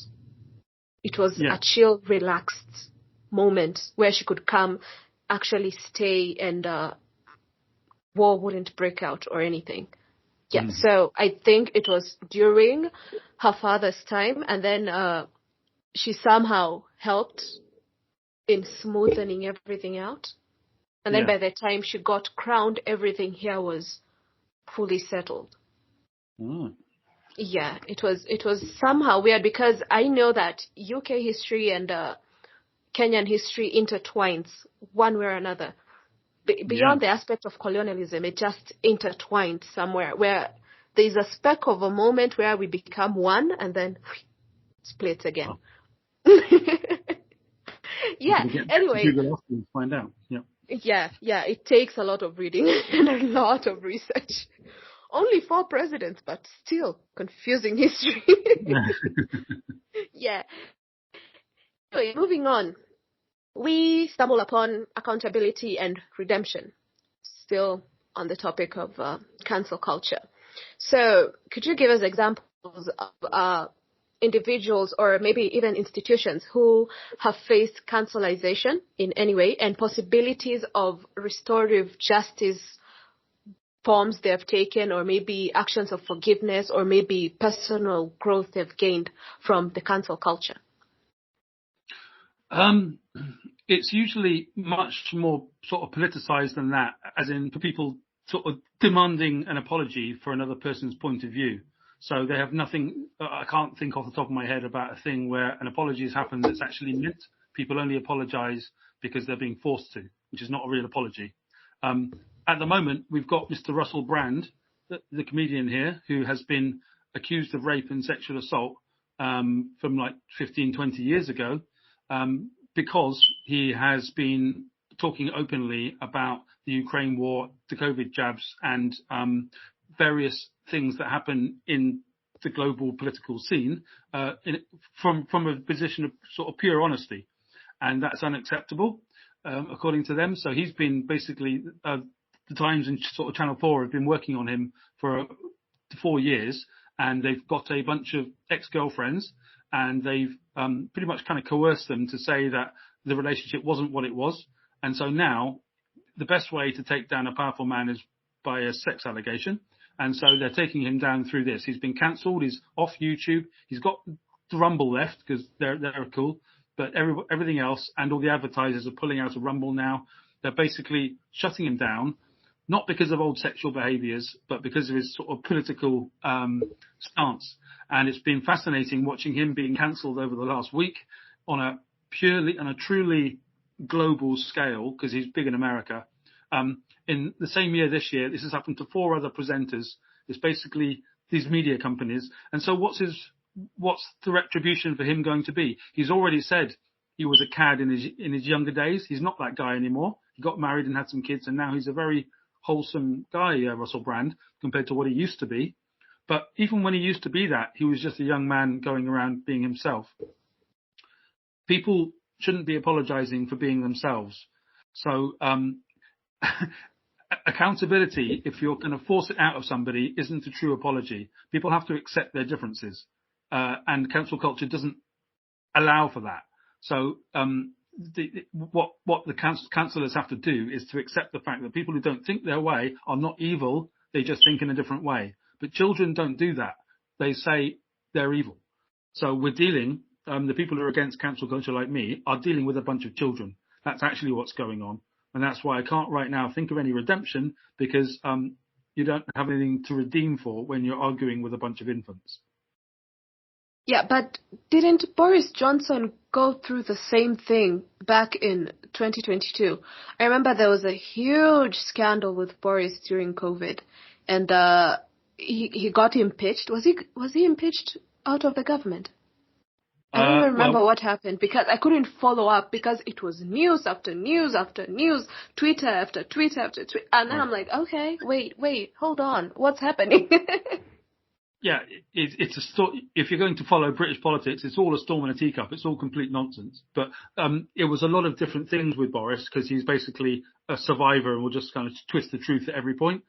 It was a chill, relaxed moment where she could come, actually stay, and war wouldn't break out or anything. Yeah, so I think it was during her father's time, and then she somehow helped in smoothing everything out. And then by the time she got crowned, everything here was fully settled. Mm. Yeah, it was somehow weird because I know that UK history and Kenyan history intertwines one way or another. Beyond the aspect of colonialism, it just intertwined somewhere where there's a speck of a moment where we become one and then split again. Oh. Yeah, anyway. Google afterwards, find out. Yeah. Yeah, it takes a lot of reading and a lot of research. Only 4 presidents, but still confusing history. Yeah. Anyway, moving on. We stumble upon accountability and redemption, still on the topic of cancel culture. So, could you give us examples of individuals or maybe even institutions who have faced cancelization in any way and possibilities of restorative justice forms they have taken, or maybe actions of forgiveness, or maybe personal growth they've gained from the cancel culture? It's usually much more sort of politicized than that, as in for people sort of demanding an apology for another person's point of view. So they have nothing, I can't think off the top of my head about a thing where an apology has happened that's actually meant. People only apologize because they're being forced to, which is not a real apology. At the moment, we've got Mr. Russell Brand, the comedian here, who has been accused of rape and sexual assault from like 15, 20 years ago, because he has been talking openly about the Ukraine war, the COVID jabs, and various things that happen in the global political scene from a position of sort of pure honesty. And that's unacceptable, according to them. So he's been basically, the Times and sort of Channel 4 have been working on him for 4 years, and they've got a bunch of ex-girlfriends, and they've pretty much kind of coerced them to say that the relationship wasn't what it was. And so now the best way to take down a powerful man is by a sex allegation. And so they're taking him down through this. He's been cancelled. He's off YouTube. He's got the Rumble left because they're cool. But everything else and all the advertisers are pulling out of Rumble now. They're basically shutting him down, not because of old sexual behaviours, but because of his sort of political stance. And it's been fascinating watching him being cancelled over the last week on a truly global scale, because he's big in America. In the same year this year, this has happened to 4 other presenters. It's basically these media companies. And so what's the retribution for him going to be? He's already said he was a cad in his younger days. He's not that guy anymore. He got married and had some kids, and now he's a very wholesome guy, Russell Brand, compared to what he used to be. But even when he used to be that, he was just a young man going around being himself. People shouldn't be apologizing for being themselves. So accountability, if you're going to force it out of somebody, isn't a true apology. People have to accept their differences, and cancel culture doesn't allow for that. So what the counsellors have to do is to accept the fact that people who don't think their way are not evil, they just think in a different way. But children don't do that. They say they're evil. So we're dealing, the people who are against cancel culture like me are dealing with a bunch of children. That's actually what's going on. And that's why I can't right now think of any redemption, because you don't have anything to redeem for when you're arguing with a bunch of infants. Yeah, but didn't Boris Johnson go through the same thing back in 2022? I remember there was a huge scandal with Boris during COVID, and he got impeached. Was he impeached out of the government? I don't even remember what happened, because I couldn't follow up, because it was news after news after news, Twitter after Twitter after Twitter, and then I'm like, okay, wait, hold on, what's happening? Yeah, it's a story. If you're going to follow British politics, it's all a storm in a teacup. It's all complete nonsense. But it was a lot of different things with Boris, because he's basically a survivor and will just kind of twist the truth at every point.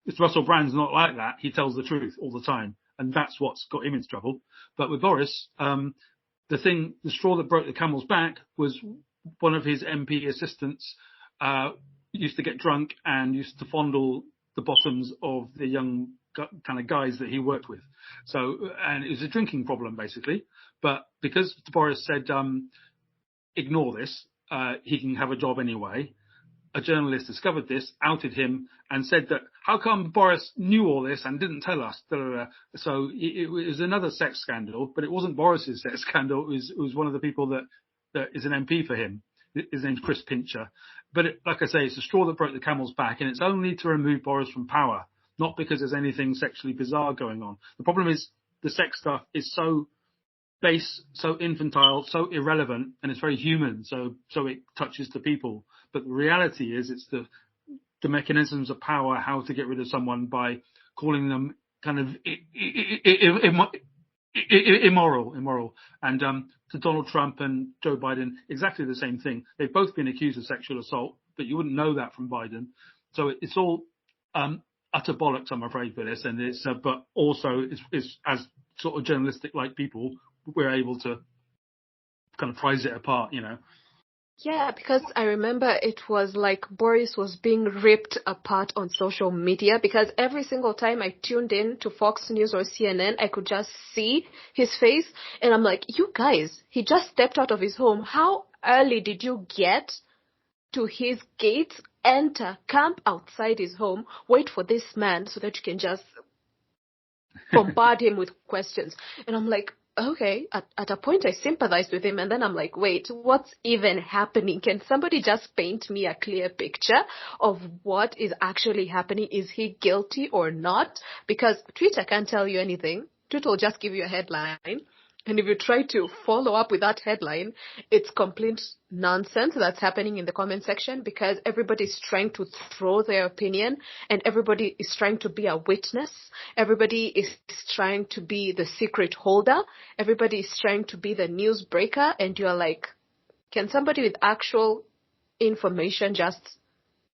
If Russell Brand's not like that. He tells the truth all the time, and that's what's got him into trouble. But with Boris, the straw that broke the camel's back was one of his MP assistants used to get drunk and used to fondle the bottoms of the young kind of guys that he worked with. So, and it was a drinking problem basically. But because Boris said, ignore this, he can have a job anyway. a journalist discovered this, outed him, and said that how come Boris knew all this and didn't tell us? Da, da, da. So it was another sex scandal, but it wasn't Boris's sex scandal. It was one of the people that is an MP for him. His name's Chris Pincher. But like I say, it's a straw that broke the camel's back, and it's only to remove Boris from power, not because there's anything sexually bizarre going on. The problem is the sex stuff is so base, so infantile, so irrelevant, and it's very human, so it touches the people. But the reality is it's the mechanisms of power, how to get rid of someone by calling them kind of immoral. And to Donald Trump and Joe Biden, exactly the same thing. They've both been accused of sexual assault, but you wouldn't know that from Biden. So it's all utter bollocks, I'm afraid, for this. And it's but also it's as sort of journalistic like people, we're able to kind of prize it apart, you know. Yeah, because I remember it was like Boris was being ripped apart on social media, because every single time I tuned in to Fox News or CNN, I could just see his face. And I'm like, you guys, he just stepped out of his home. How early did you get to his gates, enter, camp outside his home, wait for this man so that you can just bombard him with questions? And I'm like, okay, at a point I sympathized with him, and then I'm like, wait, what's even happening? Can somebody just paint me a clear picture of what is actually happening? Is he guilty or not? Because Twitter can't tell you anything. Twitter will just give you a headline. And if you try to follow up with that headline, it's complete nonsense that's happening in the comment section, because everybody is trying to throw their opinion, and everybody is trying to be a witness. Everybody is trying to be the secret holder. Everybody is trying to be the news breaker. And you're like, can somebody with actual information just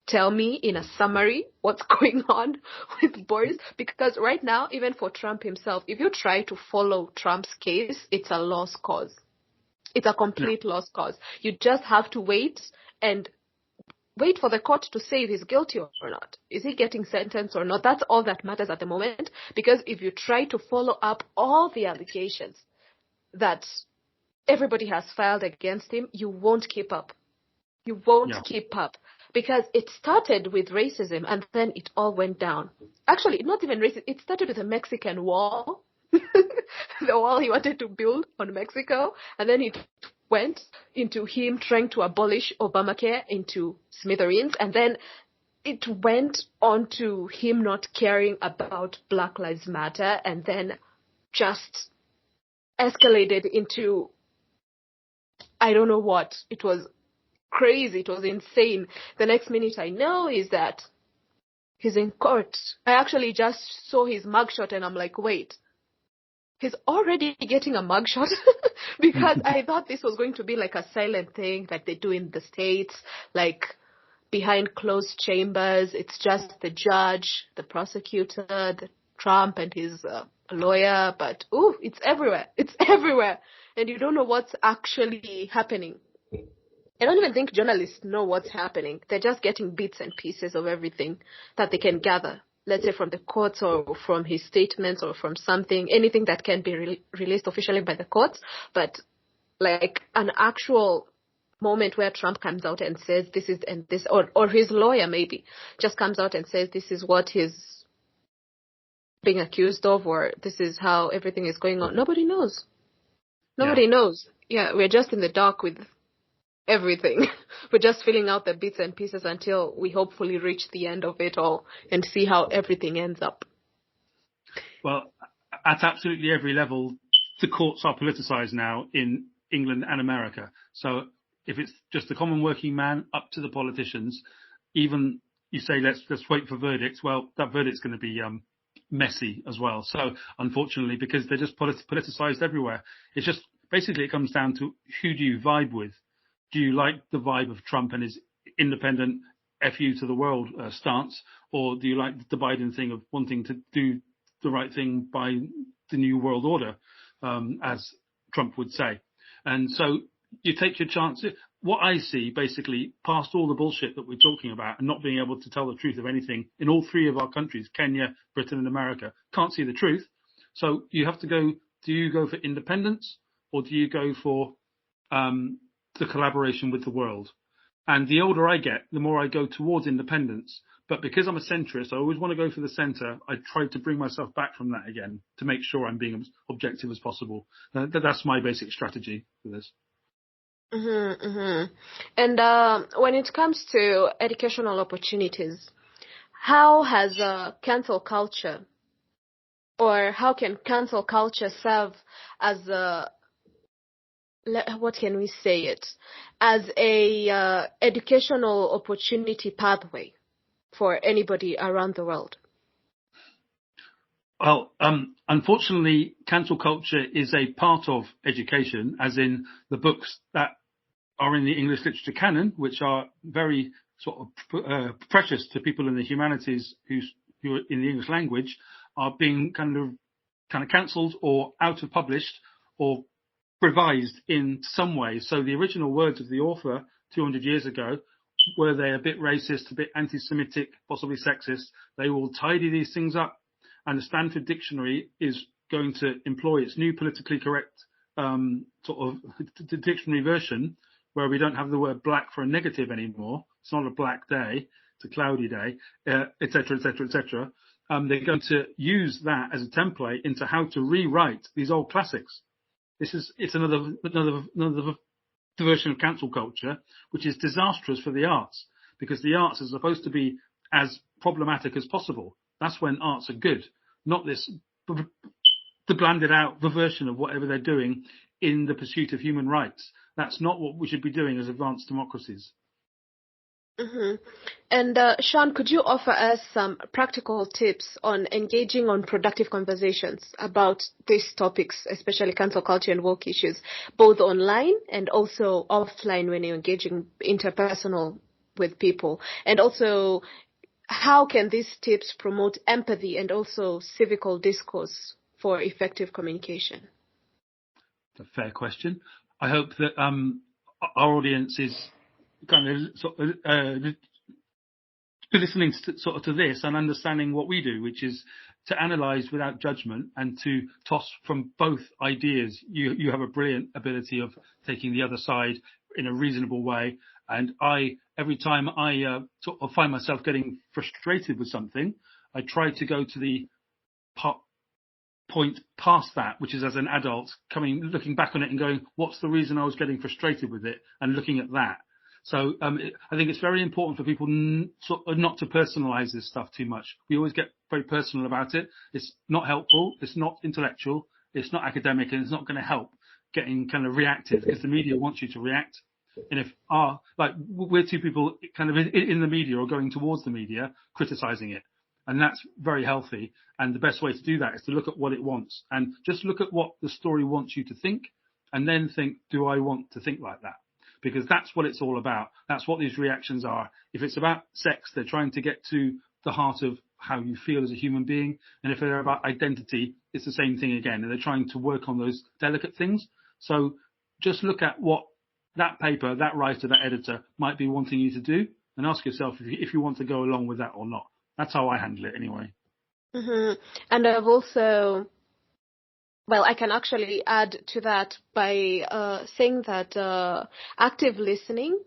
tell me in a summary what's going on with Boris? Because right now, even for Trump himself, if you try to follow Trump's case, it's a lost cause. It's a complete lost cause. You just have to wait for the court to say if he's guilty or not. Is he getting sentenced or not? That's all that matters at the moment. Because if you try to follow up all the allegations that everybody has filed against him, you won't keep up. You won't keep up. Because it started with racism, and then it all went down. Actually, not even racism. It started with the Mexican wall. The wall he wanted to build on Mexico. And then it went into him trying to abolish Obamacare into smithereens. And then it went on to him not caring about Black Lives Matter. And then just escalated into, I don't know what. It was crazy. It was insane. The next minute I know is that he's in court. I actually just saw his mugshot, and I'm like, wait, he's already getting a mugshot? Because I thought this was going to be like a silent thing like they do in the States, like behind closed chambers. It's just the judge, the prosecutor, the Trump and his lawyer. But it's everywhere. It's everywhere. And you don't know what's actually happening. I don't even think journalists know what's happening. They're just getting bits and pieces of everything that they can gather, let's say from the courts or from his statements or from something, anything that can be released officially by the courts. But like an actual moment where Trump comes out and says this is and this, or his lawyer maybe just comes out and says this is what he's being accused of, or this is how everything is going on. Nobody knows. Nobody knows. Yeah, we're just in the dark with everything. We're just filling out the bits and pieces until we hopefully reach the end of it all and see how everything ends up. Well, at absolutely every level, the courts are politicised now in England and America. So if it's just the common working man up to the politicians, even you say let's wait for verdicts, well, that verdict's going to be messy as well. So unfortunately, because they're just politicised everywhere, it's just basically it comes down to who do you vibe with. Do you like the vibe of Trump and his independent F you to the world stance, or do you like the Biden thing of wanting to do the right thing by the new world order, as Trump would say? And so you take your chances. What I see, basically, past all the bullshit that we're talking about and not being able to tell the truth of anything in all three of our countries, Kenya, Britain and America, can't see the truth. So you have to go, do you go for independence or do you go for the collaboration with the world? And the older I get, the more I go towards independence. But because I'm a centrist, I always want to go for the centre. I try to bring myself back from that again to make sure I'm being as objective as possible. That's my basic strategy for this. And when it comes to educational opportunities, how has cancel culture, or how can cancel culture serve as a, what can we say it, as a educational opportunity pathway for anybody around the world? Well, unfortunately, cancel culture is a part of education, as in the books that are in the English literature canon, which are very sort of precious to people in the humanities who are in the English language, are being kind of cancelled or out of published or revised in some way. So the original words of the author 200 years ago, were they a bit racist, a bit anti-Semitic, possibly sexist, they will tidy these things up. And the Stanford Dictionary is going to employ its new politically correct sort of dictionary version, where we don't have the word black for a negative anymore. It's not a black day, it's a cloudy day, et cetera, et cetera, et cetera. They're going to use that as a template into how to rewrite these old classics. It's another version of cancel culture, which is disastrous for the arts, because the arts are supposed to be as problematic as possible. That's when arts are good, not this the blanded out version of whatever they're doing in the pursuit of human rights. That's not what we should be doing as advanced democracies. And Sean, could you offer us some practical tips on engaging on productive conversations about these topics, especially cancel culture and woke issues, both online and also offline when you're engaging interpersonal with people? And also, how can these tips promote empathy and also civical discourse for effective communication? It's a fair question. I hope that our audience is kind of sort of listening to this and understanding what we do, which is to analyse without judgment and to toss from both ideas. You have a brilliant ability of taking the other side in a reasonable way, and every time I sort of find myself getting frustrated with something, I try to go to the point past that, which is as an adult looking back on it and going, what's the reason I was getting frustrated with it, and looking at that. So I think it's very important for people not to personalize this stuff too much. We always get very personal about it. It's not helpful. It's not intellectual. It's not academic, and it's not going to help getting kind of reactive, because the media wants you to react. And if we're two people kind of in the media or going towards the media, criticizing it. And that's very healthy. And the best way to do that is to look at what it wants, and just look at what the story wants you to think, and then think, do I want to think like that? Because that's what it's all about. That's what these reactions are. If it's about sex, they're trying to get to the heart of how you feel as a human being. And if they're about identity, it's the same thing again. And they're trying to work on those delicate things. So just look at what that paper, that writer, that editor might be wanting you to do, and ask yourself if you want to go along with that or not. That's how I handle it anyway. And I've also... Well, I can actually add to that by saying that active listening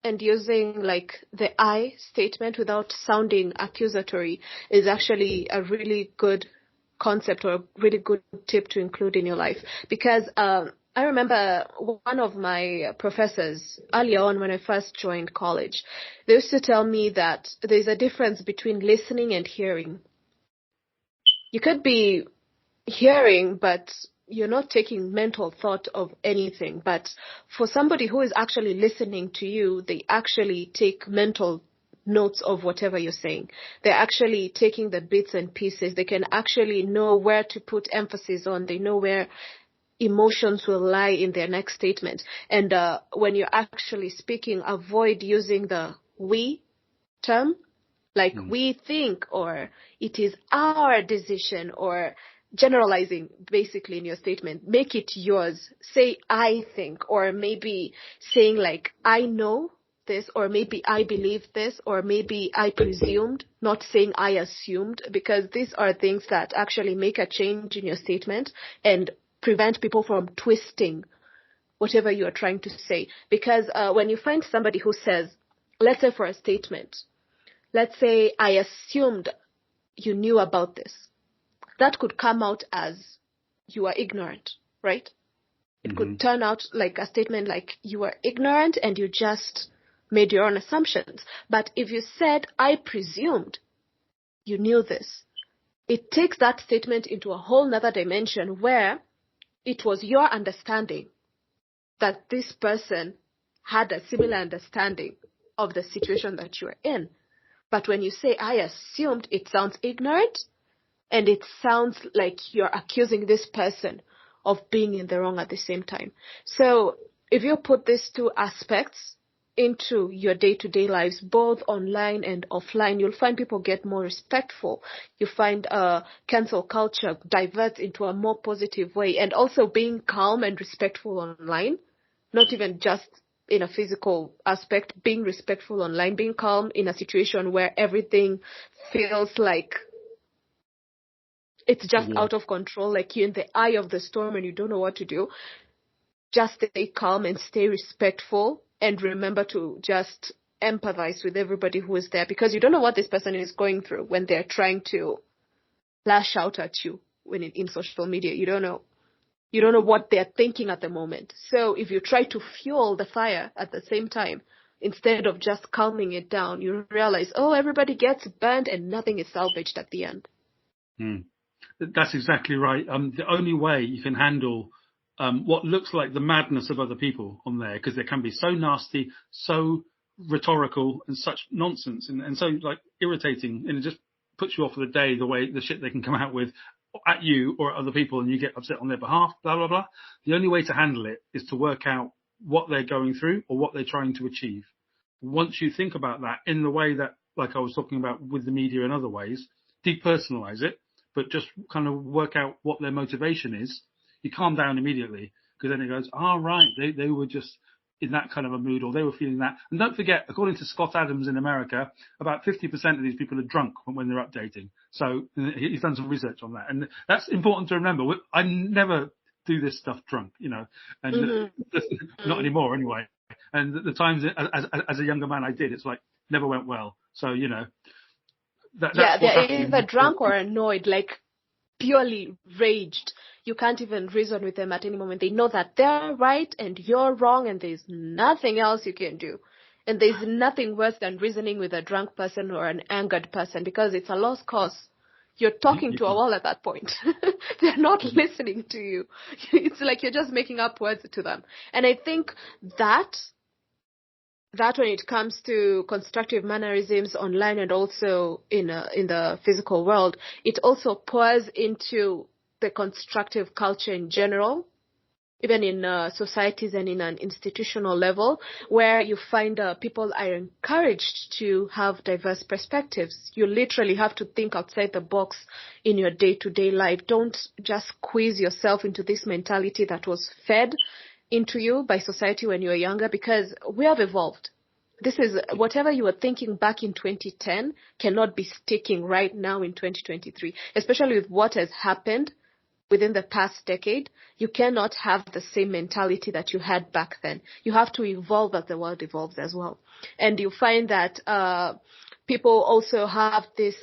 and using like the I statement without sounding accusatory is actually a really good concept or a really good tip to include in your life. Because I remember one of my professors earlier on when I first joined college, they used to tell me that there's a difference between listening and hearing. You could be hearing, but you're not taking mental thought of anything. But for somebody who is actually listening to you, they actually take mental notes of whatever you're saying. They're actually taking the bits and pieces. They can actually know where to put emphasis on. They know where emotions will lie in their next statement. And when you're actually speaking, avoid using the we term, like we think, or it is our decision, or generalizing basically in your statement. Make it yours. Say I think, or maybe saying like I know this, or maybe I believe this, or maybe I presumed, not saying I assumed, because these are things that actually make a change in your statement and prevent people from twisting whatever you are trying to say. Because when you find somebody who says, let's say for a statement, let's say, I assumed you knew about this, that could come out as you are ignorant, right? It could turn out like a statement like you are ignorant and you just made your own assumptions. But if you said, I presumed you knew this, it takes that statement into a whole nother dimension where it was your understanding that this person had a similar understanding of the situation that you are in. But when you say, I assumed, it sounds ignorant and it sounds like you're accusing this person of being in the wrong at the same time. So if you put these two aspects into your day-to-day lives, both online and offline, you'll find people get more respectful. You find cancel culture diverts into a more positive way, and also being calm and respectful online, not even just in a physical aspect, being respectful online, being calm in a situation where everything feels like it's just out of control, like you're in the eye of the storm and you don't know what to do. Just stay calm and stay respectful, and remember to just empathize with everybody who is there, because you don't know what this person is going through when they're trying to lash out at you when in social media. You don't know what they're thinking at the moment. So if you try to fuel the fire at the same time, instead of just calming it down, you realize, everybody gets burned and nothing is salvaged at the end. That's exactly right. The only way you can handle what looks like the madness of other people on there, because they can be so nasty, so rhetorical, and such nonsense, and so like irritating, and it just puts you off for the day, the shit they can come out with at you or at other people, and you get upset on their behalf, blah, blah, blah. The only way to handle it is to work out what they're going through or what they're trying to achieve. Once you think about that in the way that, like I was talking about with the media and other ways, depersonalize it, but just kind of work out what their motivation is, you calm down immediately, because then it goes, right, they were just in that kind of a mood, or they were feeling that. And don't forget, according to Scott Adams in America, about 50% of these people are drunk when they're updating. So he's done some research on that. And that's important to remember. I never do this stuff drunk, and not anymore anyway. And the times as a younger man I did, it's like never went well. So, that's they're either drunk or annoyed, like purely raged. You can't even reason with them at any moment. They know that they're right and you're wrong, and there's nothing else you can do. And there's nothing worse than reasoning with a drunk person or an angered person, because it's a lost cause. You're talking to a wall at that point. They're not listening to you. It's like you're just making up words to them. And I think that when it comes to constructive mannerisms online and also in the physical world, it also pours into the constructive culture in general, even in societies and in an institutional level, where you find people are encouraged to have diverse perspectives. You literally have to think outside the box in your day-to-day life. Don't just squeeze yourself into this mentality that was fed into you by society when you were younger, because we have evolved. This is whatever you were thinking back in 2010 cannot be sticking right now in 2023, especially with what has happened within the past decade. You cannot have the same mentality that you had back then. You have to evolve as the world evolves as well. And you find that people also have this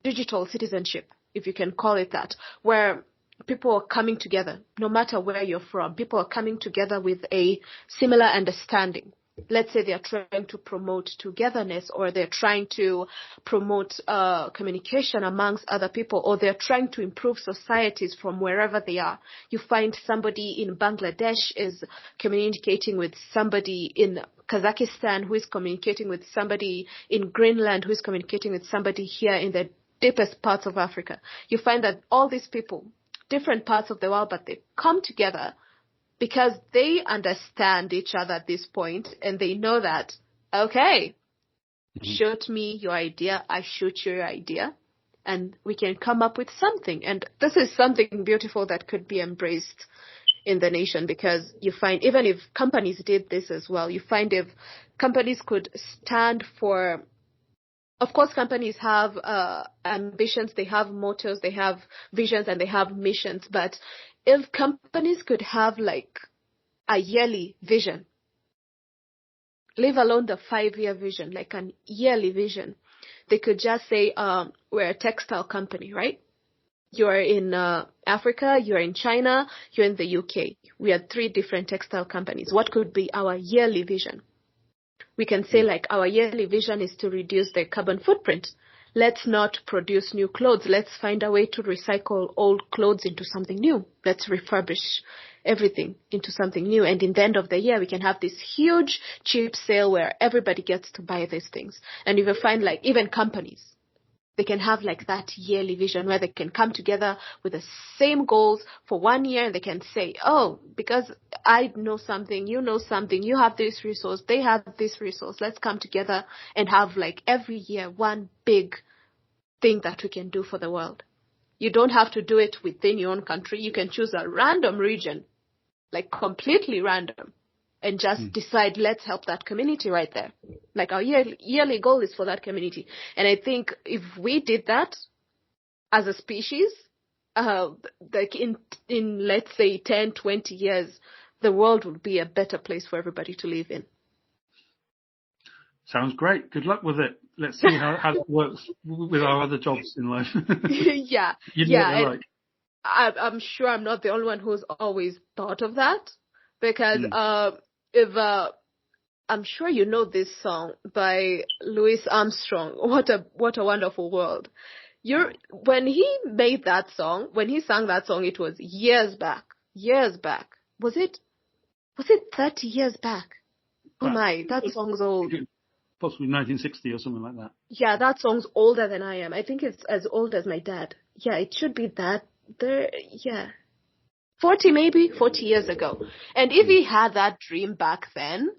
digital citizenship, if you can call it that, where people are coming together, no matter where you're from. People are coming together with a similar understanding. Let's say they're trying to promote togetherness, or they're trying to promote communication amongst other people, or they're trying to improve societies from wherever they are. You find somebody in Bangladesh is communicating with somebody in Kazakhstan, who is communicating with somebody in Greenland, who is communicating with somebody here in the deepest parts of Africa. You find that all these people, different parts of the world, but they come together because they understand each other at this point, and they know that, okay, shoot me your idea, I shoot your idea, and we can come up with something. And this is something beautiful that could be embraced in the nation, because you find, even if companies did this as well, you find if companies could stand for, of course, companies have ambitions, they have mottos, they have visions, and they have missions, but if companies could have like a yearly vision, leave alone the 5-year vision, like an yearly vision. They could just say, we're a textile company, right? You're in Africa, you're in China, you're in the UK. We are 3 different textile companies. What could be our yearly vision? We can say like our yearly vision is to reduce the carbon footprint. Let's not produce new clothes. Let's find a way to recycle old clothes into something new. Let's refurbish everything into something new. And in the end of the year, we can have this huge cheap sale where everybody gets to buy these things. And you will find like even companies, they can have like that yearly vision where they can come together with the same goals for 1 year, and they can say, oh, because I know something, you have this resource, they have this resource, let's come together and have like every year one big thing that we can do for the world. You don't have to do it within your own country. You can choose a random region, like completely random, and just decide, let's help that community right there. Like our yearly goal is for that community. And I think if we did that as a species, like in let's say 10, 20 years, the world would be a better place for everybody to live in. Sounds great. Good luck with it. Let's see how that works with our other jobs in life. Yeah. You know what they're like. I'm sure I'm not the only one who's always thought of that, because I'm sure you know this song by Louis Armstrong, What a Wonderful World. When he made that song, when he sang that song, it was years back. Was it 30 years back? Oh my, that song's old. Possibly 1960 or something like that. Yeah, that song's older than I am. I think it's as old as my dad. Yeah, it should be that. 40 years ago. And if he had that dream back then,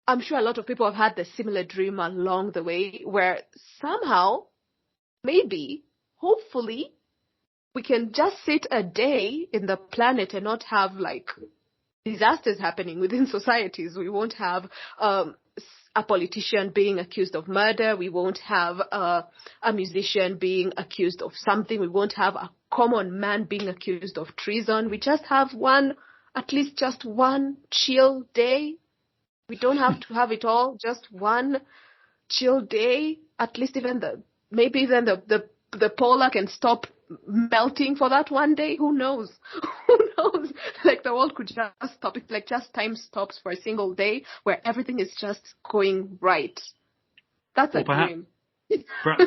I'm sure a lot of people have had the similar dream along the way, where somehow, maybe, hopefully, we can just sit a day in the planet and not have like disasters happening within societies. We won't have a politician being accused of murder. We won't have a musician being accused of something. We won't have a common man being accused of treason. We just have at least just one chill day. We don't have to have it all, just one chill day. At least maybe even the polar can stop melting for that one day. Who knows? Who knows? Like the world could just stop. It's like just time stops for a single day where everything is just going right. That's a dream. Perhaps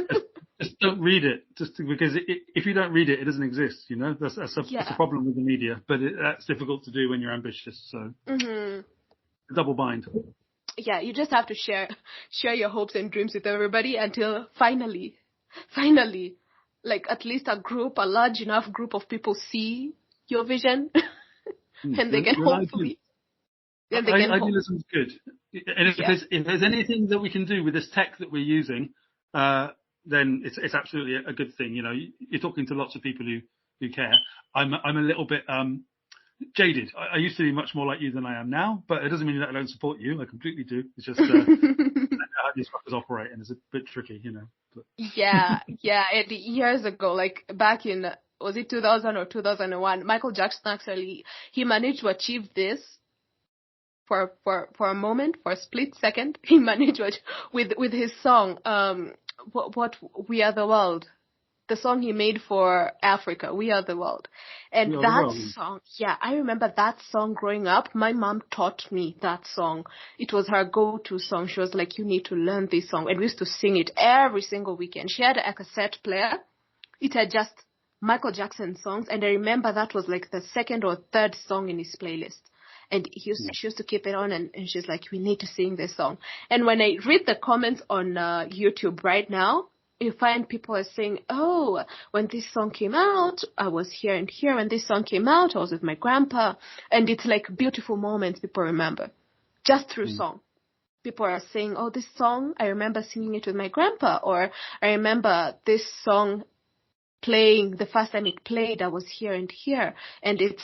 just don't read it, because if you don't read it, it doesn't exist. You know, that's a problem with the media. But that's difficult to do when you're ambitious. So double bind. Yeah, you just have to share your hopes and dreams with everybody until finally, like at least a large enough group of people see your vision, and they can hopefully. Idealism is good, and if there's anything that we can do with this tech that we're using, then it's absolutely a good thing. You know, you're talking to lots of people who care. I'm a little bit jaded. I used to be much more like you than I am now, but it doesn't mean that I don't support you. I completely do. It's just how these fuckers operate, and it's a bit tricky, you know. But. Yeah. And years ago, like back in, was it 2000 or 2001? Michael Jackson actually, he managed to achieve this for a moment, for a split second. He managed with his song, what We Are the World. The song he made for Africa, We Are the World. And that song, I remember that song growing up. My mom taught me that song. It was her go-to song. She was like, you need to learn this song. And we used to sing it every single weekend. She had a cassette player. It had just Michael Jackson songs. And I remember that was like the second or third song in his playlist. And she used to keep it on, and she's like, we need to sing this song. And when I read the comments on YouTube right now, you find people are saying, oh, when this song came out, I was here and here. When this song came out, I was with my grandpa. And it's like beautiful moments people remember just through song. People are saying, oh, this song, I remember singing it with my grandpa. Or I remember this song playing, the first time it played, I was here and here. And it's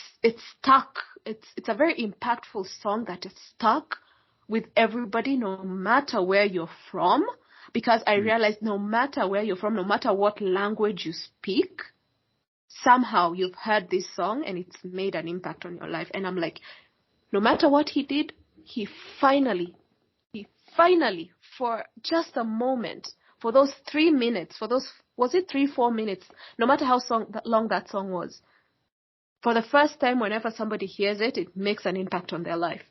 stuck. It's a very impactful song that is stuck with everybody, no matter where you're from. Because I realized no matter where you're from, no matter what language you speak, somehow you've heard this song and it's made an impact on your life. And I'm like, no matter what he did, he finally, for just a moment, for those 3 minutes, was it 3-4 minutes, no matter how long that song was, for the first time, whenever somebody hears it, it makes an impact on their life.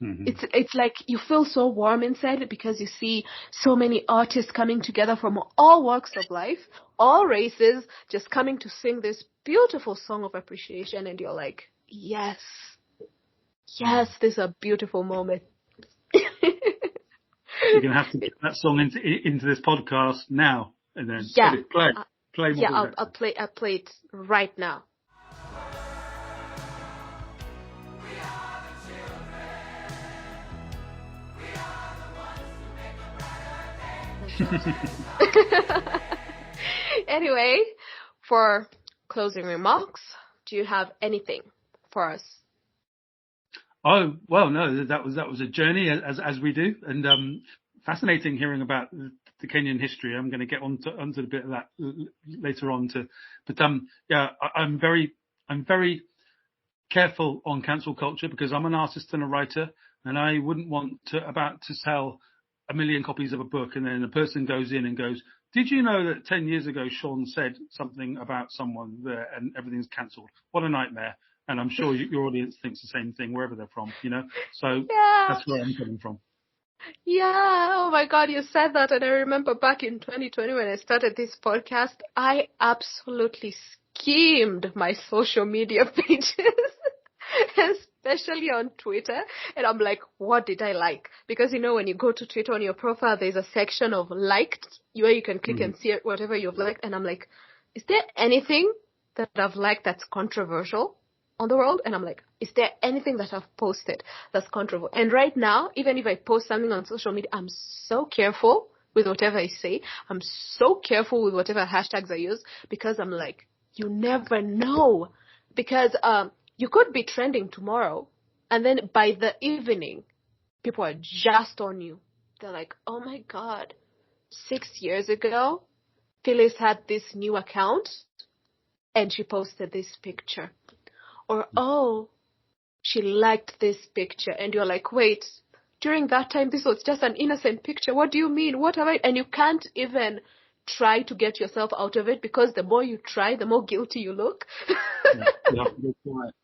Mm-hmm. It's like you feel so warm inside because you see so many artists coming together from all walks of life, all races, just coming to sing this beautiful song of appreciation, and you're like, yes, this is a beautiful moment. You're going to have to get that song into this podcast now, and then play more. I'll play it right now. Anyway, for closing remarks, do you have anything for us? Oh, well, no, that was a journey as we do, and fascinating hearing about the Kenyan history. I'm going to get onto a bit of that later on but I'm very careful on cancel culture because I'm an artist and a writer, and I wouldn't want to sell 1 million copies of a book, and then a person goes in and goes, did you know that 10 years ago Sean said something about someone there and everything's cancelled? What a nightmare. And I'm sure your audience thinks the same thing wherever they're from, So that's where I'm coming from. Yeah, oh my God, you said that, and I remember back in 2020 when I started this podcast, I absolutely schemed my social media pages. Especially on Twitter, and I'm like, what did I like? Because when you go to Twitter on your profile, there's a section of liked where you can click and see whatever you've liked, and I'm like, is there anything that I've liked that's controversial on the world? And I'm like, is there anything that I've posted that's controversial? And right now, even if I post something on social media, I'm so careful with whatever I say. I'm so careful with whatever hashtags I use because I'm like, you never know. Because you could be trending tomorrow, and then by the evening, people are just on you. They're like, oh my God, 6 years ago, Phyllis had this new account, and she posted this picture. Or, oh, she liked this picture. And you're like, wait, during that time, this was just an innocent picture. What do you mean? What have I? And you can't even try to get yourself out of it because the more you try, the more guilty you look. You have to be quiet.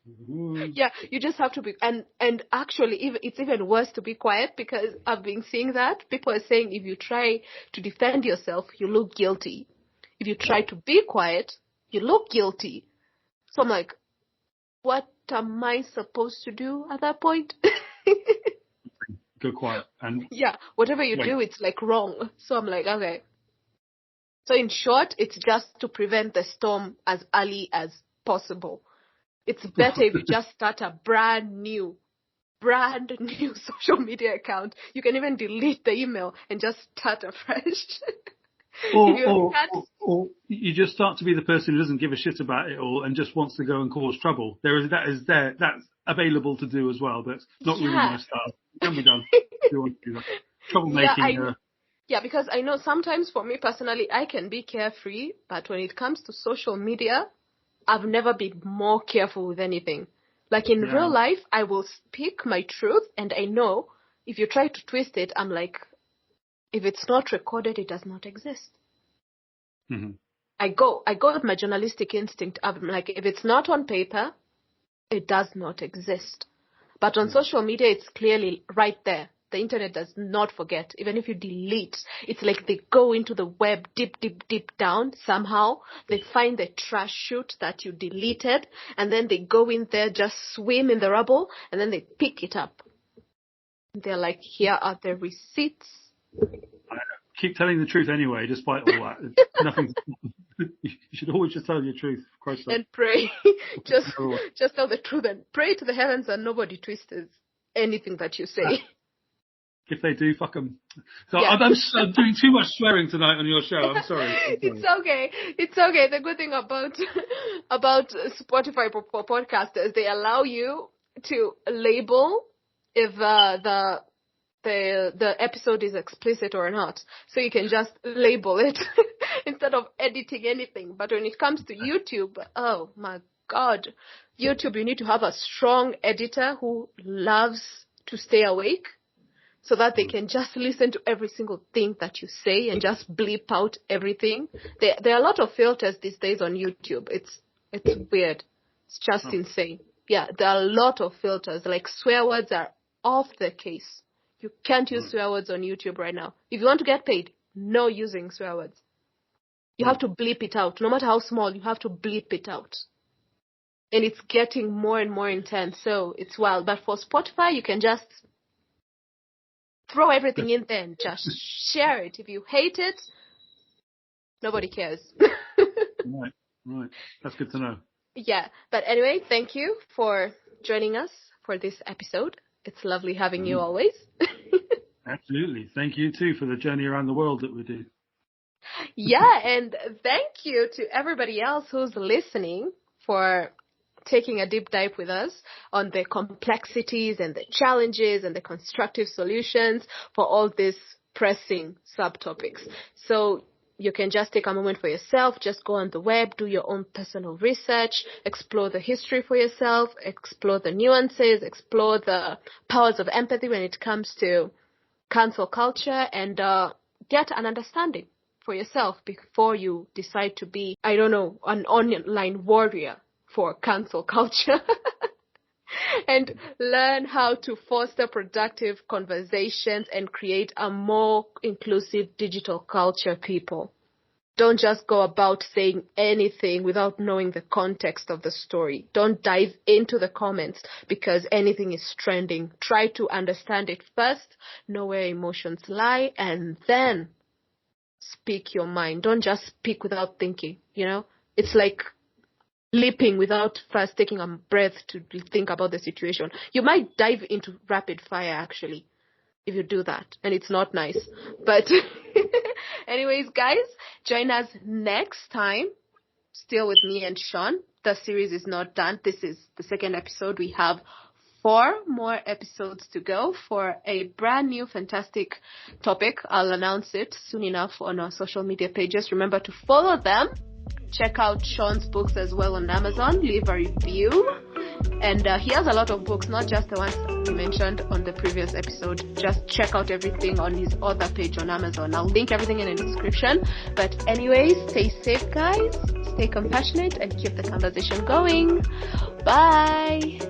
Yeah, you just have to be, and actually, it's even worse to be quiet because I've been seeing that people are saying if you try to defend yourself, you look guilty. If you try to be quiet, you look guilty. So I'm like, what am I supposed to do at that point? Go quiet and whatever you do, it's like wrong. So I'm like, okay. So in short, it's just to prevent the storm as early as possible. It's better if you just start a brand new social media account. You can even delete the email and just start afresh. Or you just start to be the person who doesn't give a shit about it all and just wants to go and cause trouble. That's available to do as well. That's not really my style. It can be done if you want to do that. Troublemaking. Yeah, because I know sometimes for me personally, I can be carefree, but when it comes to social media, I've never been more careful with anything. Like in real life, I will speak my truth, and I know if you try to twist it, I'm like, if it's not recorded, it does not exist. Mm-hmm. I go with my journalistic instinct. I'm like, if it's not on paper, it does not exist. But on social media, it's clearly right there. The internet does not forget. Even if you delete, it's like they go into the web deep down somehow. They find the trash chute that you deleted, and then they go in there, just swim in the rubble, and then they pick it up. They're like, here are the receipts. I keep telling the truth anyway, despite all that. Nothing. You should always just tell your truth. And pray. just tell the truth and pray to the heavens and nobody twists anything that you say. If they do, fuck them. So I'm doing too much swearing tonight on your show. I'm sorry. It's okay. It's okay. The good thing about Spotify for podcasters, they allow you to label if the episode is explicit or not. So you can just label it instead of editing anything. But when it comes to YouTube, oh my God, YouTube, you need to have a strong editor who loves to stay awake so that they can just listen to every single thing that you say and just bleep out everything. There are a lot of filters these days on YouTube. It's weird. It's just insane. Yeah, there are a lot of filters. Like swear words are off the case. You can't use swear words on YouTube right now. If you want to get paid, no using swear words. You have to bleep it out. No matter how small, you have to bleep it out. And it's getting more and more intense, so it's wild. But for Spotify, you can just throw everything in there and just share it. If you hate it, nobody cares. Right. That's good to know. Yeah. But anyway, thank you for joining us for this episode. It's lovely having you always. Absolutely. Thank you too for the journey around the world that we do. Yeah, and thank you to everybody else who's listening for taking a deep dive with us on the complexities and the challenges and the constructive solutions for all these pressing subtopics. So you can just take a moment for yourself, just go on the web, do your own personal research, explore the history for yourself, explore the nuances, explore the powers of empathy when it comes to cancel culture, and get an understanding for yourself before you decide to be, an online warrior for cancel culture. And learn how to foster productive conversations and create a more inclusive digital culture, people. Don't just go about saying anything without knowing the context of the story. Don't dive into the comments because anything is trending. Try to understand it first, know where emotions lie, and then speak your mind. Don't just speak without thinking, It's like leaping without first taking a breath to think about the situation. You might dive into rapid fire, actually, if you do that, and it's not nice. But anyways, guys, join us next time, still with me and Sean. The series is not done. This is the second episode. We have 4 more episodes to go for a brand new fantastic topic. I'll announce it soon enough on our social media pages. Remember to follow them. Check out Sean's books as well on Amazon. Leave a review. And he has a lot of books, not just the ones we mentioned on the previous episode. Just check out everything on his author page on Amazon. I'll link everything in the description. But anyways, stay safe, guys. Stay compassionate and keep the conversation going. Bye.